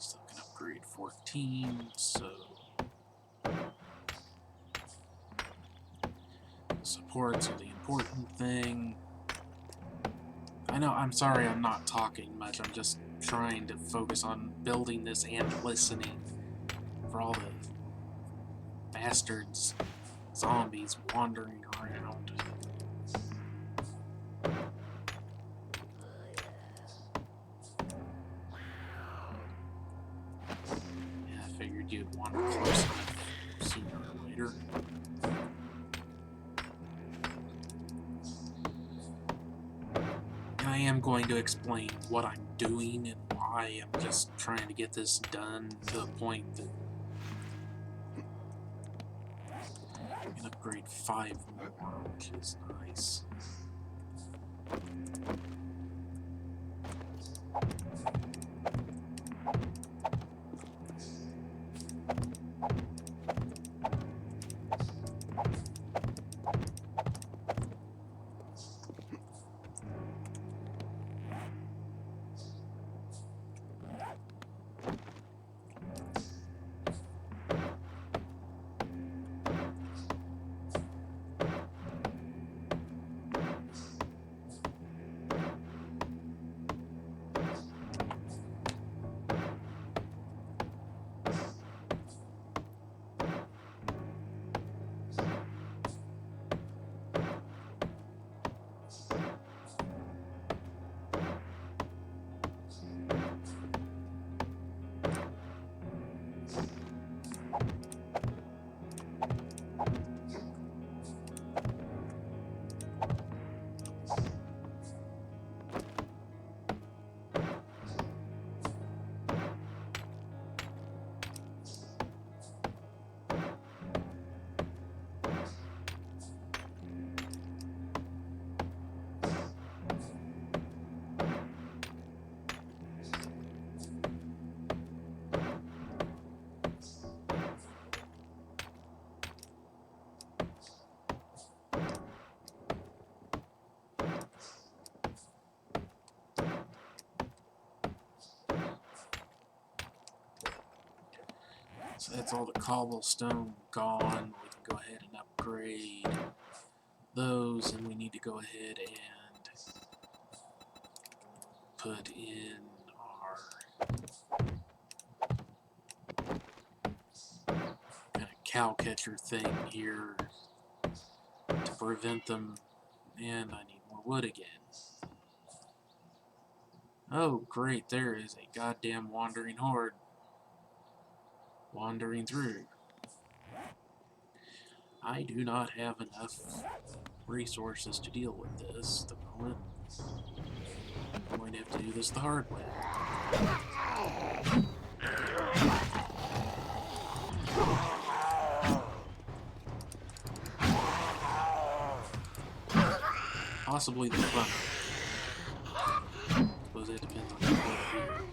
Still can upgrade 14, so supports are the important thing. I know, I'm sorry I'm not talking much, I'm just trying to focus on building this and listening for all the bastards, zombies wandering around. Yeah, I figured you'd wander close enough sooner or later. And I am going to explain what I'm doing and why I'm just trying to get this done to the point that I can upgrade 5 more, which is nice. So that's all the cobblestone gone. We can go ahead and upgrade those, and we need to go ahead and put in our kind of cow catcher thing here to prevent them. And I need more wood again. Oh, great, there is a goddamn wandering horde wandering through. I do not have enough resources to deal with this at the moment. I'm going to have to do this the hard way. Possibly the front. I suppose that depends on the here.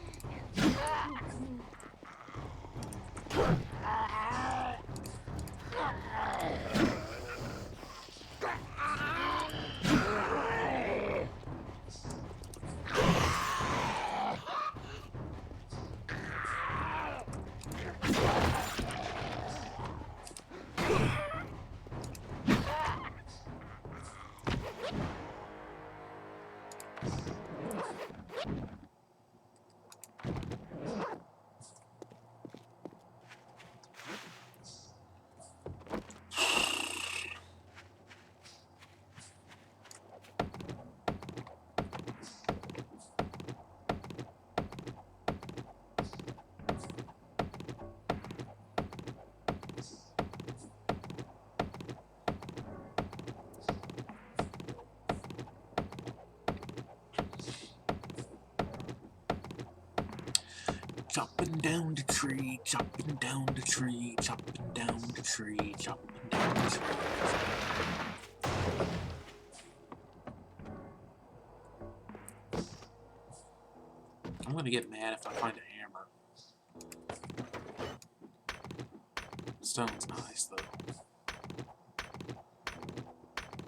Chopping down the tree, chopping down the tree, chopping down the tree, chopping down the tree. I'm gonna get mad if I find a hammer. Stone's nice though.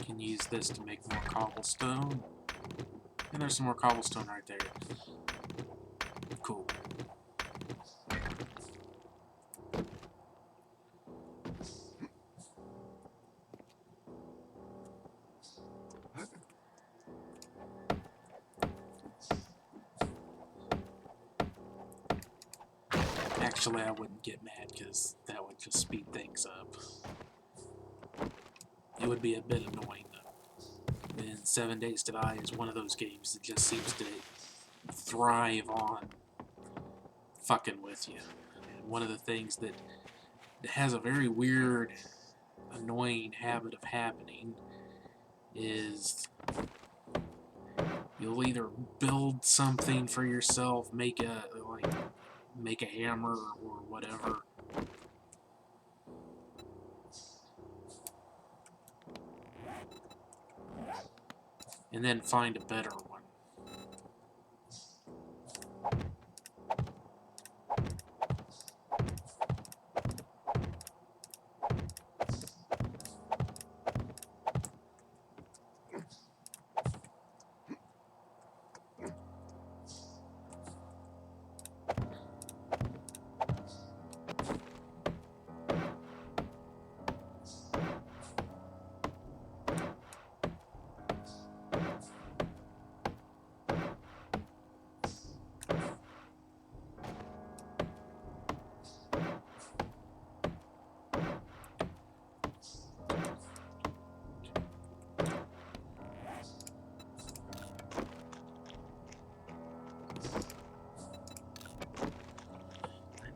Can use this to make more cobblestone. And there's some more cobblestone right there. Cool. Actually, I wouldn't get mad because that would just speed things up. It would be a bit annoying though. And 7 Days to Die is one of those games that just seems to thrive on fucking with you. And one of the things that has a very weird, annoying habit of happening is you'll either build something for yourself, make a hammer or whatever, and then find a better one.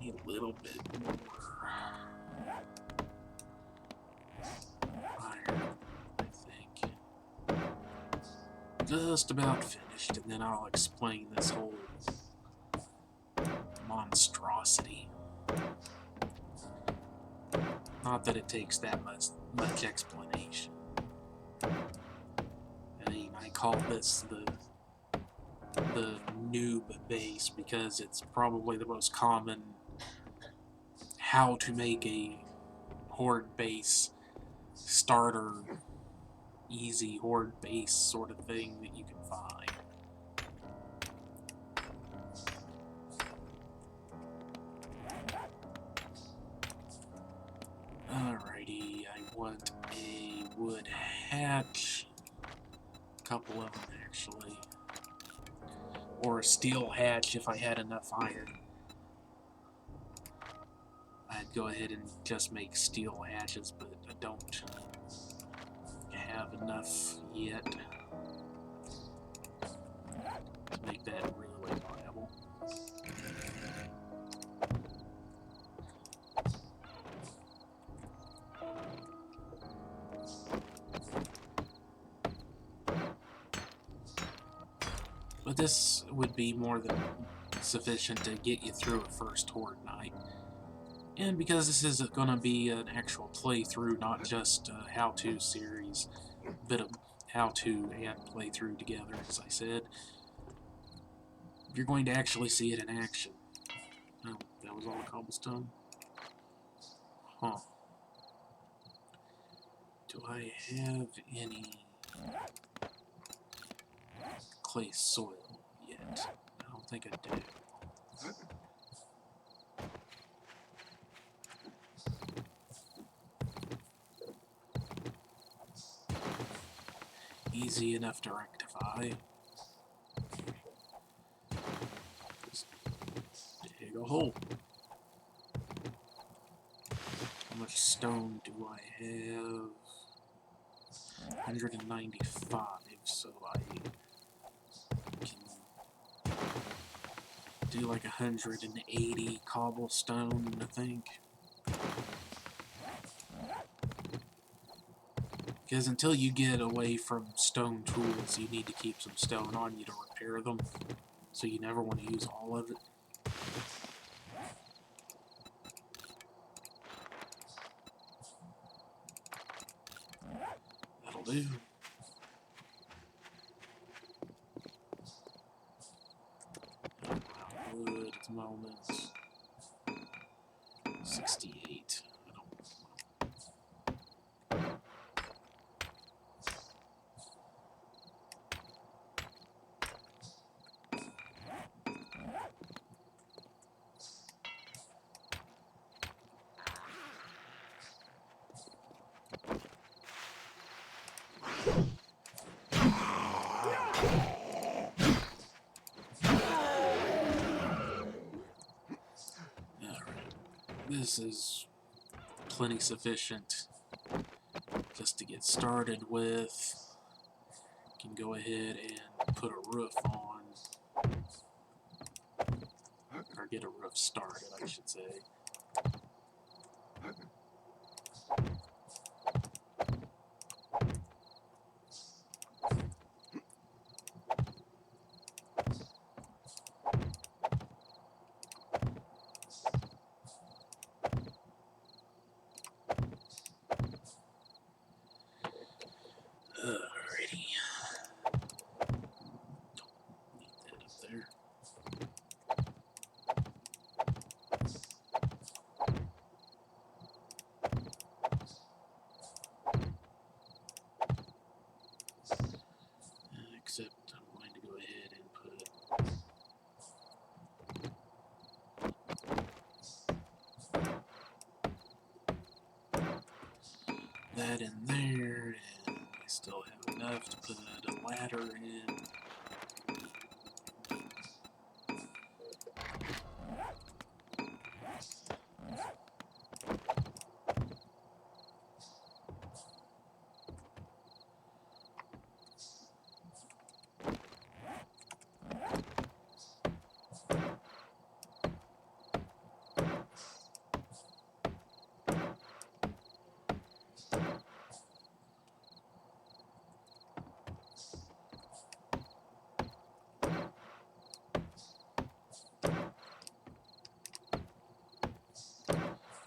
A little bit more iron, I think. Just about finished, and then I'll explain this whole monstrosity. Not that it takes that much explanation. I mean, I call this the noob base because it's probably the most common how to make a horde base starter, easy horde base sort of thing that you can find. want a wood hatch, a couple of them actually, or a steel hatch if I had enough iron. I'd go ahead and just make steel hatches, but I don't have enough yet to make that really viable. But this would be more than sufficient to get you through a first horde night. And because this is going to be an actual playthrough, not just a how-to series, a bit of how-to and playthrough together, as I said, you're going to actually see it in action. Oh, that was all the cobblestone? Huh. Do I have any clay soil yet? I don't think I do. Easy enough to rectify. Just dig a hole. How much stone do I have? 195, so I can do like 180 cobblestone, I think. Because until you get away from stone tools, you need to keep some stone on you to repair them. So you never want to use all of it. That'll do. Wood at the moment. 68. I don't. Alright. This is plenty sufficient just to get started with. Can go ahead and put a roof on, or get a roof started, I should say. Alrighty. Don't need that up there. Except I'm going to go ahead and put that in there, and I still have enough to put a ladder in.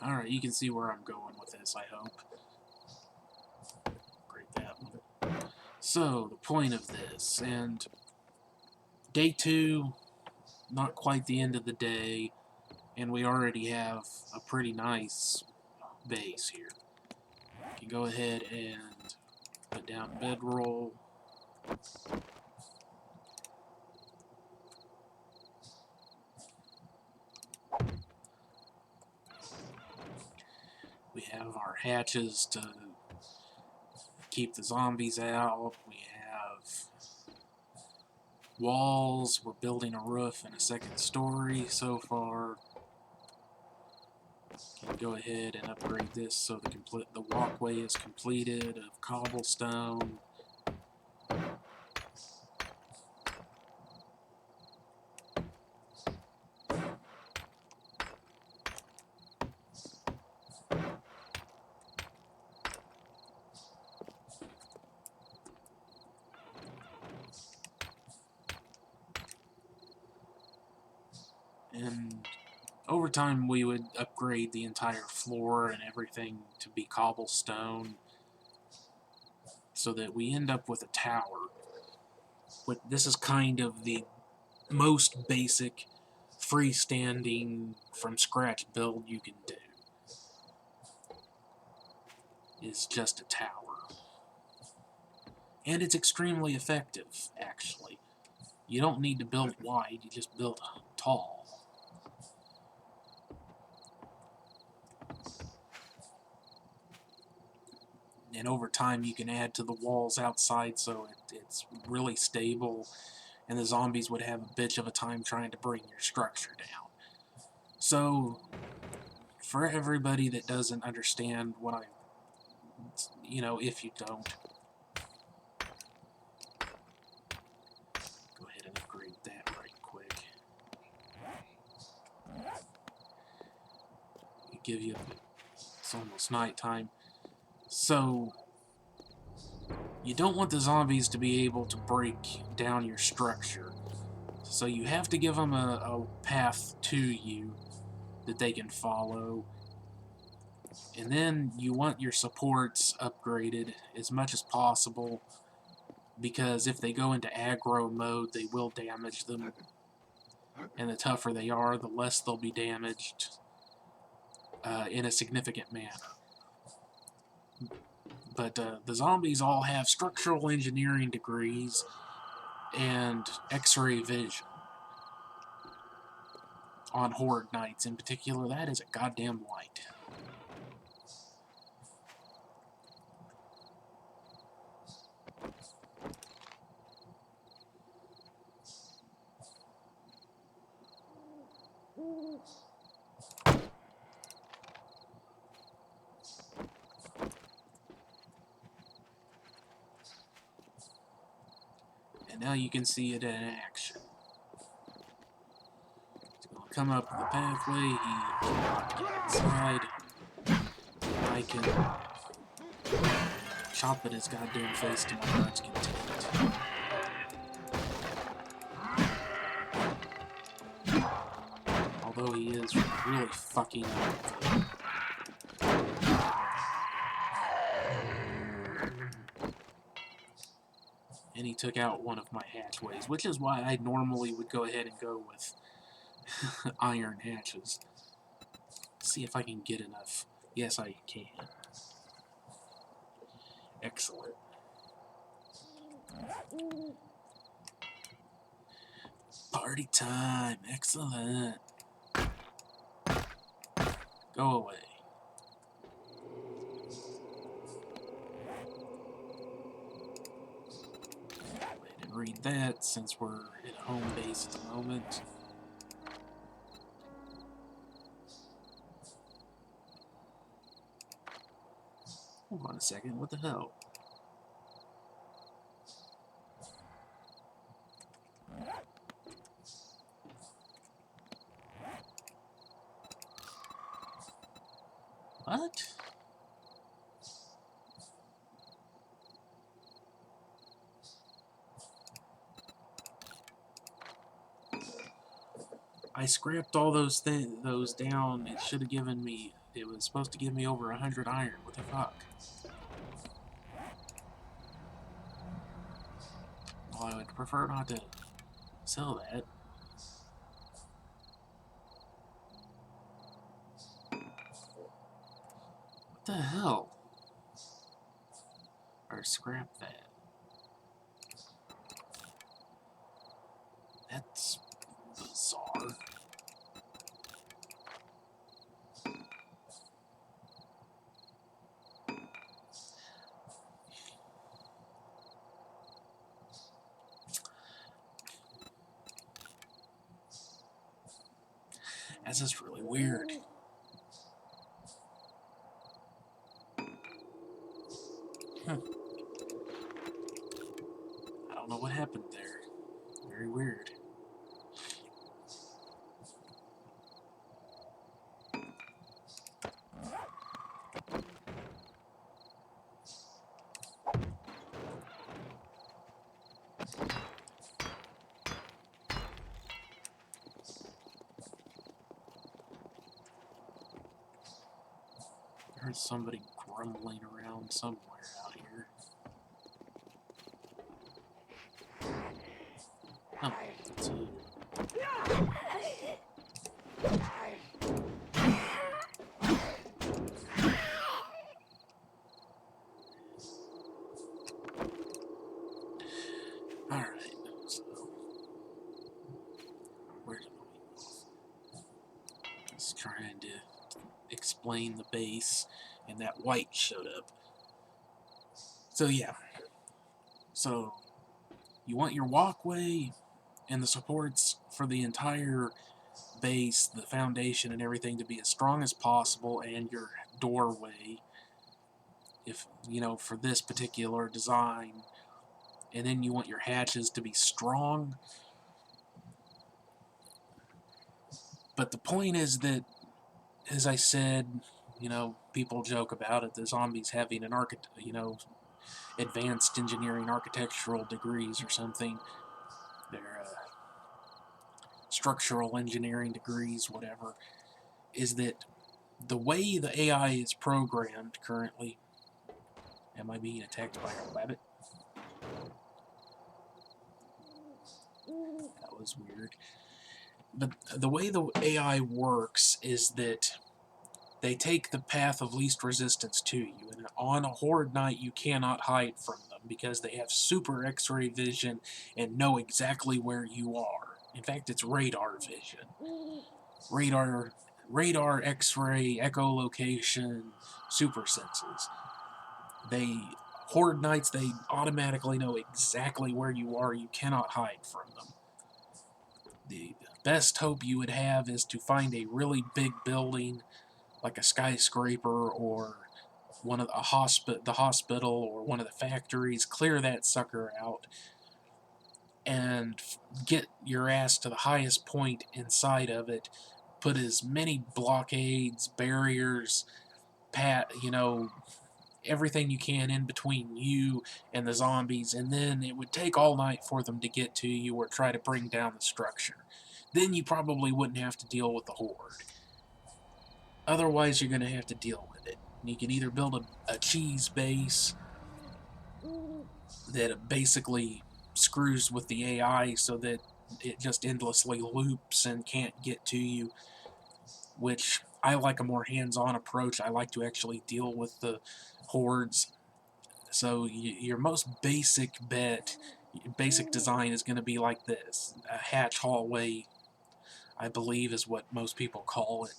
Alright, you can see where I'm going with this, I hope. Great that one. So, the point of this, and day 2, not quite the end of the day, and we already have a pretty nice base here. You can go ahead and put down bedroll. We have our hatches to keep the zombies out. We have walls. We're building a roof and a second story so far. Can go ahead and upgrade this so the walkway is completed of cobblestone. And over time, we would upgrade the entire floor and everything to be cobblestone so that we end up with a tower. But this is kind of the most basic freestanding from scratch build you can do. Is just a tower. And it's extremely effective, actually. You don't need to build wide, you just build tall. And over time you can add to the walls outside so it's really stable, and the zombies would have a bitch of a time trying to bring your structure down. So, for everybody that doesn't understand what if you don't, go ahead and upgrade that right quick. Give you, it's almost nighttime. So, you don't want the zombies to be able to break down your structure. So you have to give them a path to you that they can follow. And then you want your supports upgraded as much as possible, because if they go into aggro mode, they will damage them. And the tougher they are, the less they'll be damaged in a significant manner. But the zombies all have structural engineering degrees and X-ray vision. On Horde nights in particular, that is a goddamn light. And now you can see it in action. He's going to come up the pathway, he can get inside. I can chop at his goddamn face to my heart's content. Although he is really fucking up. And he took out one of my hatchways, which is why I normally would go ahead and go with iron hatches. See if I can get enough. Yes, I can. Excellent. Party time. Excellent. Go away. Go ahead and read that since we're at home base at the moment. Hold on a second. What the hell? What? I scrapped all those down. It should have given me. It was supposed to give me over 100 iron. What the fuck? Well, I would prefer not to sell that. What the hell? Or scrap that. That's bizarre. is this really weird? I don't know what happened there. Very weird. I heard somebody grumbling around somewhere out here. Oh, that's you. Alright, so where did we go? Just trying to explain the base, and that Wights showed up. So yeah, so you want your walkway and the supports for the entire base, the foundation and everything to be as strong as possible, and your doorway, if you know, for this particular design. And then you want your hatches to be strong. But the point is that, as I said, you know, people joke about it, the zombies having an advanced engineering architectural degrees or something. They're structural engineering degrees, whatever, is that the way the AI is programmed currently. Am I being attacked by a rabbit? That was weird. But the way the AI works is that they take the path of least resistance to you, and on a horde night you cannot hide from them because they have super X-ray vision and know exactly where you are. In fact, it's radar vision. Radar, X-ray, echolocation, super senses. Horde nights, they automatically know exactly where you are. You cannot hide from them. The best hope you would have is to find a really big building, like a skyscraper or the hospital or one of the factories, clear that sucker out, and get your ass to the highest point inside of it. Put as many blockades, barriers, everything you can in between you and the zombies, and then it would take all night for them to get to you or try to bring down the structure. Then you probably wouldn't have to deal with the horde. Otherwise, you're going to have to deal with it. You can either build a cheese base that basically screws with the AI so that it just endlessly loops and can't get to you, which I like a more hands-on approach. I like to actually deal with the hordes. So your most basic basic design is going to be like this. A hatch hallway, I believe, is what most people call it.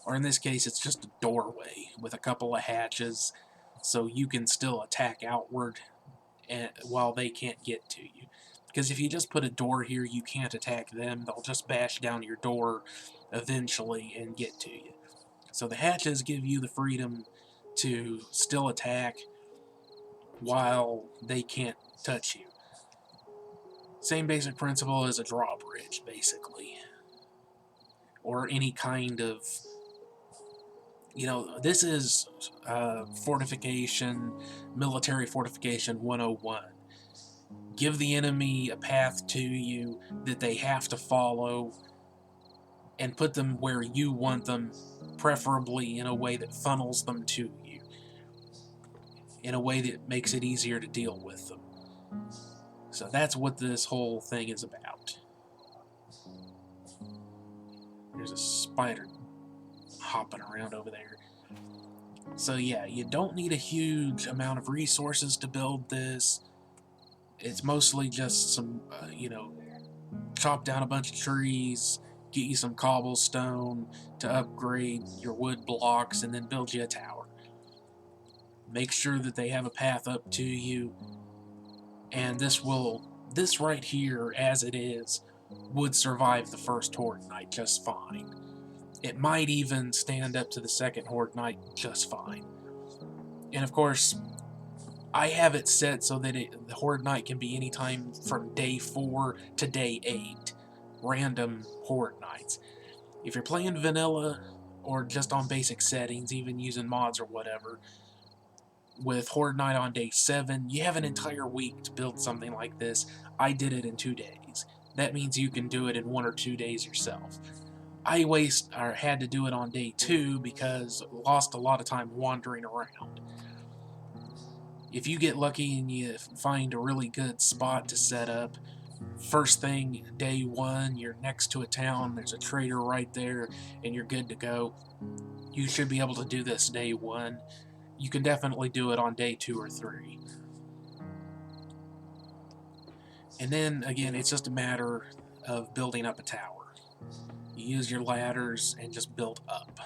Or in this case, it's just a doorway with a couple of hatches, so you can still attack outward while they can't get to you. Because if you just put a door here, you can't attack them. They'll just bash down your door eventually and get to you. So the hatches give you the freedom to still attack while they can't touch you. Same basic principle as a drawbridge, basically. Or any kind of, this is military fortification 101. Give the enemy a path to you that they have to follow and put them where you want them, preferably in a way that funnels them to you, in a way that makes it easier to deal with them. So that's what this whole thing is about. There's a spider hopping around over there. So yeah, you don't need a huge amount of resources to build this. It's mostly just some, chop down a bunch of trees, get you some cobblestone to upgrade your wood blocks, and then build you a tower. Make sure that they have a path up to you, and this right here, as it is, would survive the first horde night just fine. It might even stand up to the second Horde Night just fine. And of course, I have it set so that the Horde Night can be anytime from day 4 to day 8. Random Horde Nights. If you're playing vanilla or just on basic settings, even using mods or whatever, with Horde Night on day 7, you have an entire week to build something like this. I did it in 2 days. That means you can do it in 1 or 2 days yourself. I had to do it on day 2 because I lost a lot of time wandering around. If you get lucky and you find a really good spot to set up, first thing, day 1, you're next to a town, there's a trader right there, and you're good to go. You should be able to do this day 1. You can definitely do it on day 2 or 3. And then, again, it's just a matter of building up a tower. You use your ladders and just build up.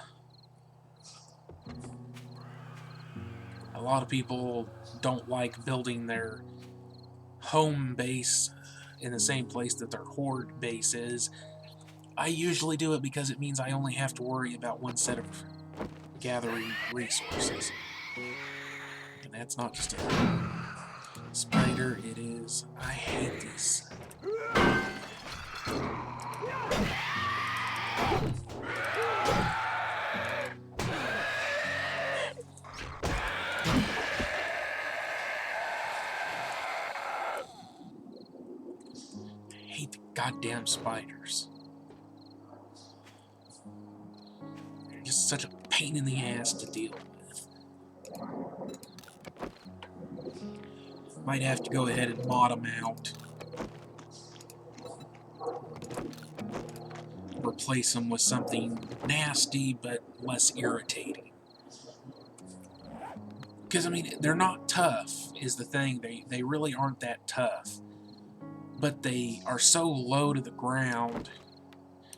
A lot of people don't like building their home base in the same place that their horde base is. I usually do it because it means I only have to worry about one set of gathering resources. And that's not just a spider, it is. I hate these. I hate the goddamn spiders. They're just such a pain in the ass to deal with. Might have to go ahead and mod them out. Replace them with something nasty but less irritating. Because, I mean, they're not tough, is the thing. They really aren't that tough. But they are so low to the ground.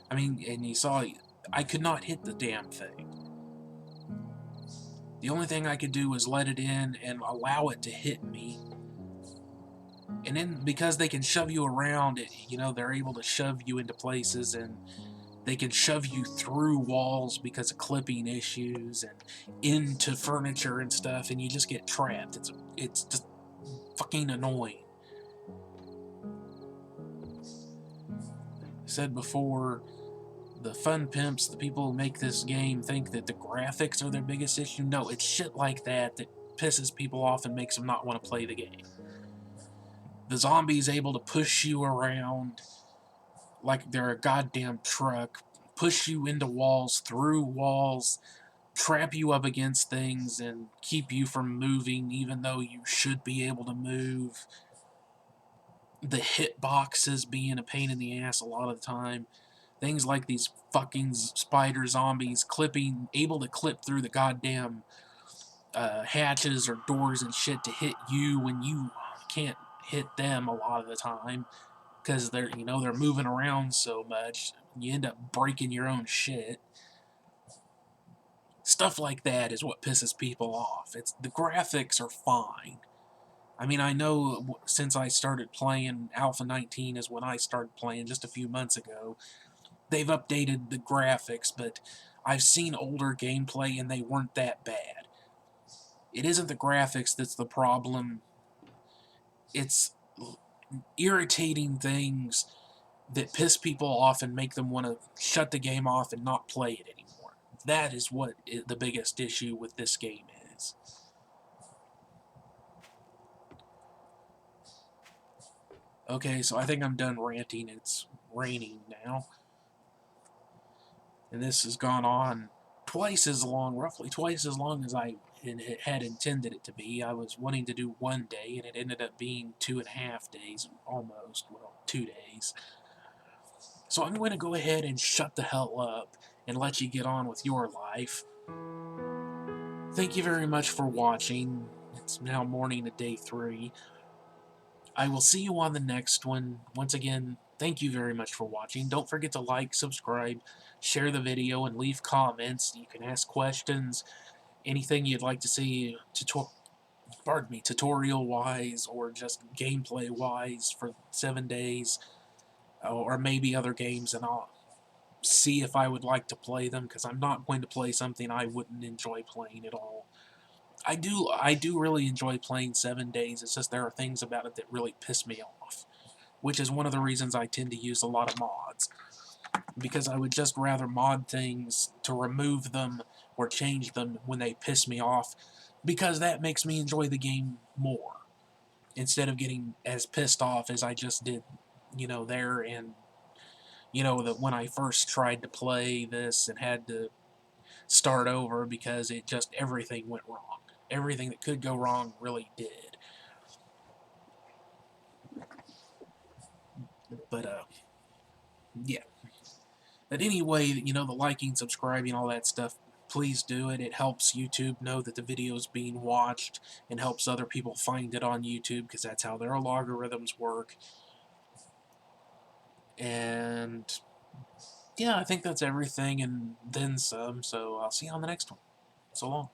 I mean, and you saw, I could not hit the damn thing. The only thing I could do was let it in and allow it to hit me. And then, because they can shove you around, they're able to shove you into places, and they can shove you through walls because of clipping issues and into furniture and stuff, and you just get trapped. It's just fucking annoying. I said before, the fun pimps, the people who make this game, think that the graphics are their biggest issue. No, it's shit like that that pisses people off and makes them not want to play the game. The zombie's able to push you around like they're a goddamn truck, push you into walls, through walls, trap you up against things, and keep you from moving even though you should be able to move. The hitboxes being a pain in the ass a lot of the time. Things like these fucking spider zombies able to clip through the goddamn hatches or doors and shit to hit you when you can't hit them a lot of the time. Because they're moving around so much, you end up breaking your own shit. Stuff like that is what pisses people off. The graphics are fine. I mean, I know since I started playing, Alpha 19 is when I started playing just a few months ago. They've updated the graphics, but I've seen older gameplay and they weren't that bad. It isn't the graphics that's the problem. It's irritating things that piss people off and make them want to shut the game off and not play it anymore. That is what the biggest issue with this game is. Okay, so I think I'm done ranting. It's raining now. And this has gone on roughly twice as long as I had intended it to be. I was wanting to do 1 day, and it ended up being 2.5 days, almost, 2 days. So I'm going to go ahead and shut the hell up and let you get on with your life. Thank you very much for watching. It's now morning of day 3. I will see you on the next one. Once again, thank you very much for watching. Don't forget to like, subscribe, share the video, and leave comments. You can ask questions, anything you'd like to see tutorial-wise or just gameplay-wise for 7 days, or maybe other games and all. see if I would like to play them, because I'm not going to play something I wouldn't enjoy playing at all. I do really enjoy playing 7 Days. It's just there are things about it that really piss me off, which is one of the reasons I tend to use a lot of mods, because I would just rather mod things to remove them or change them when they piss me off, because that makes me enjoy the game more instead of getting as pissed off as I just did, there. And that when I first tried to play this and had to start over because it just everything went wrong. Everything that could go wrong really did. But yeah. But anyway, the liking, subscribing, all that stuff, please do it. It helps YouTube know that the video is being watched and helps other people find it on YouTube, because that's how their logarithms work. And yeah, I think that's everything and then some. So I'll see you on the next one. So long.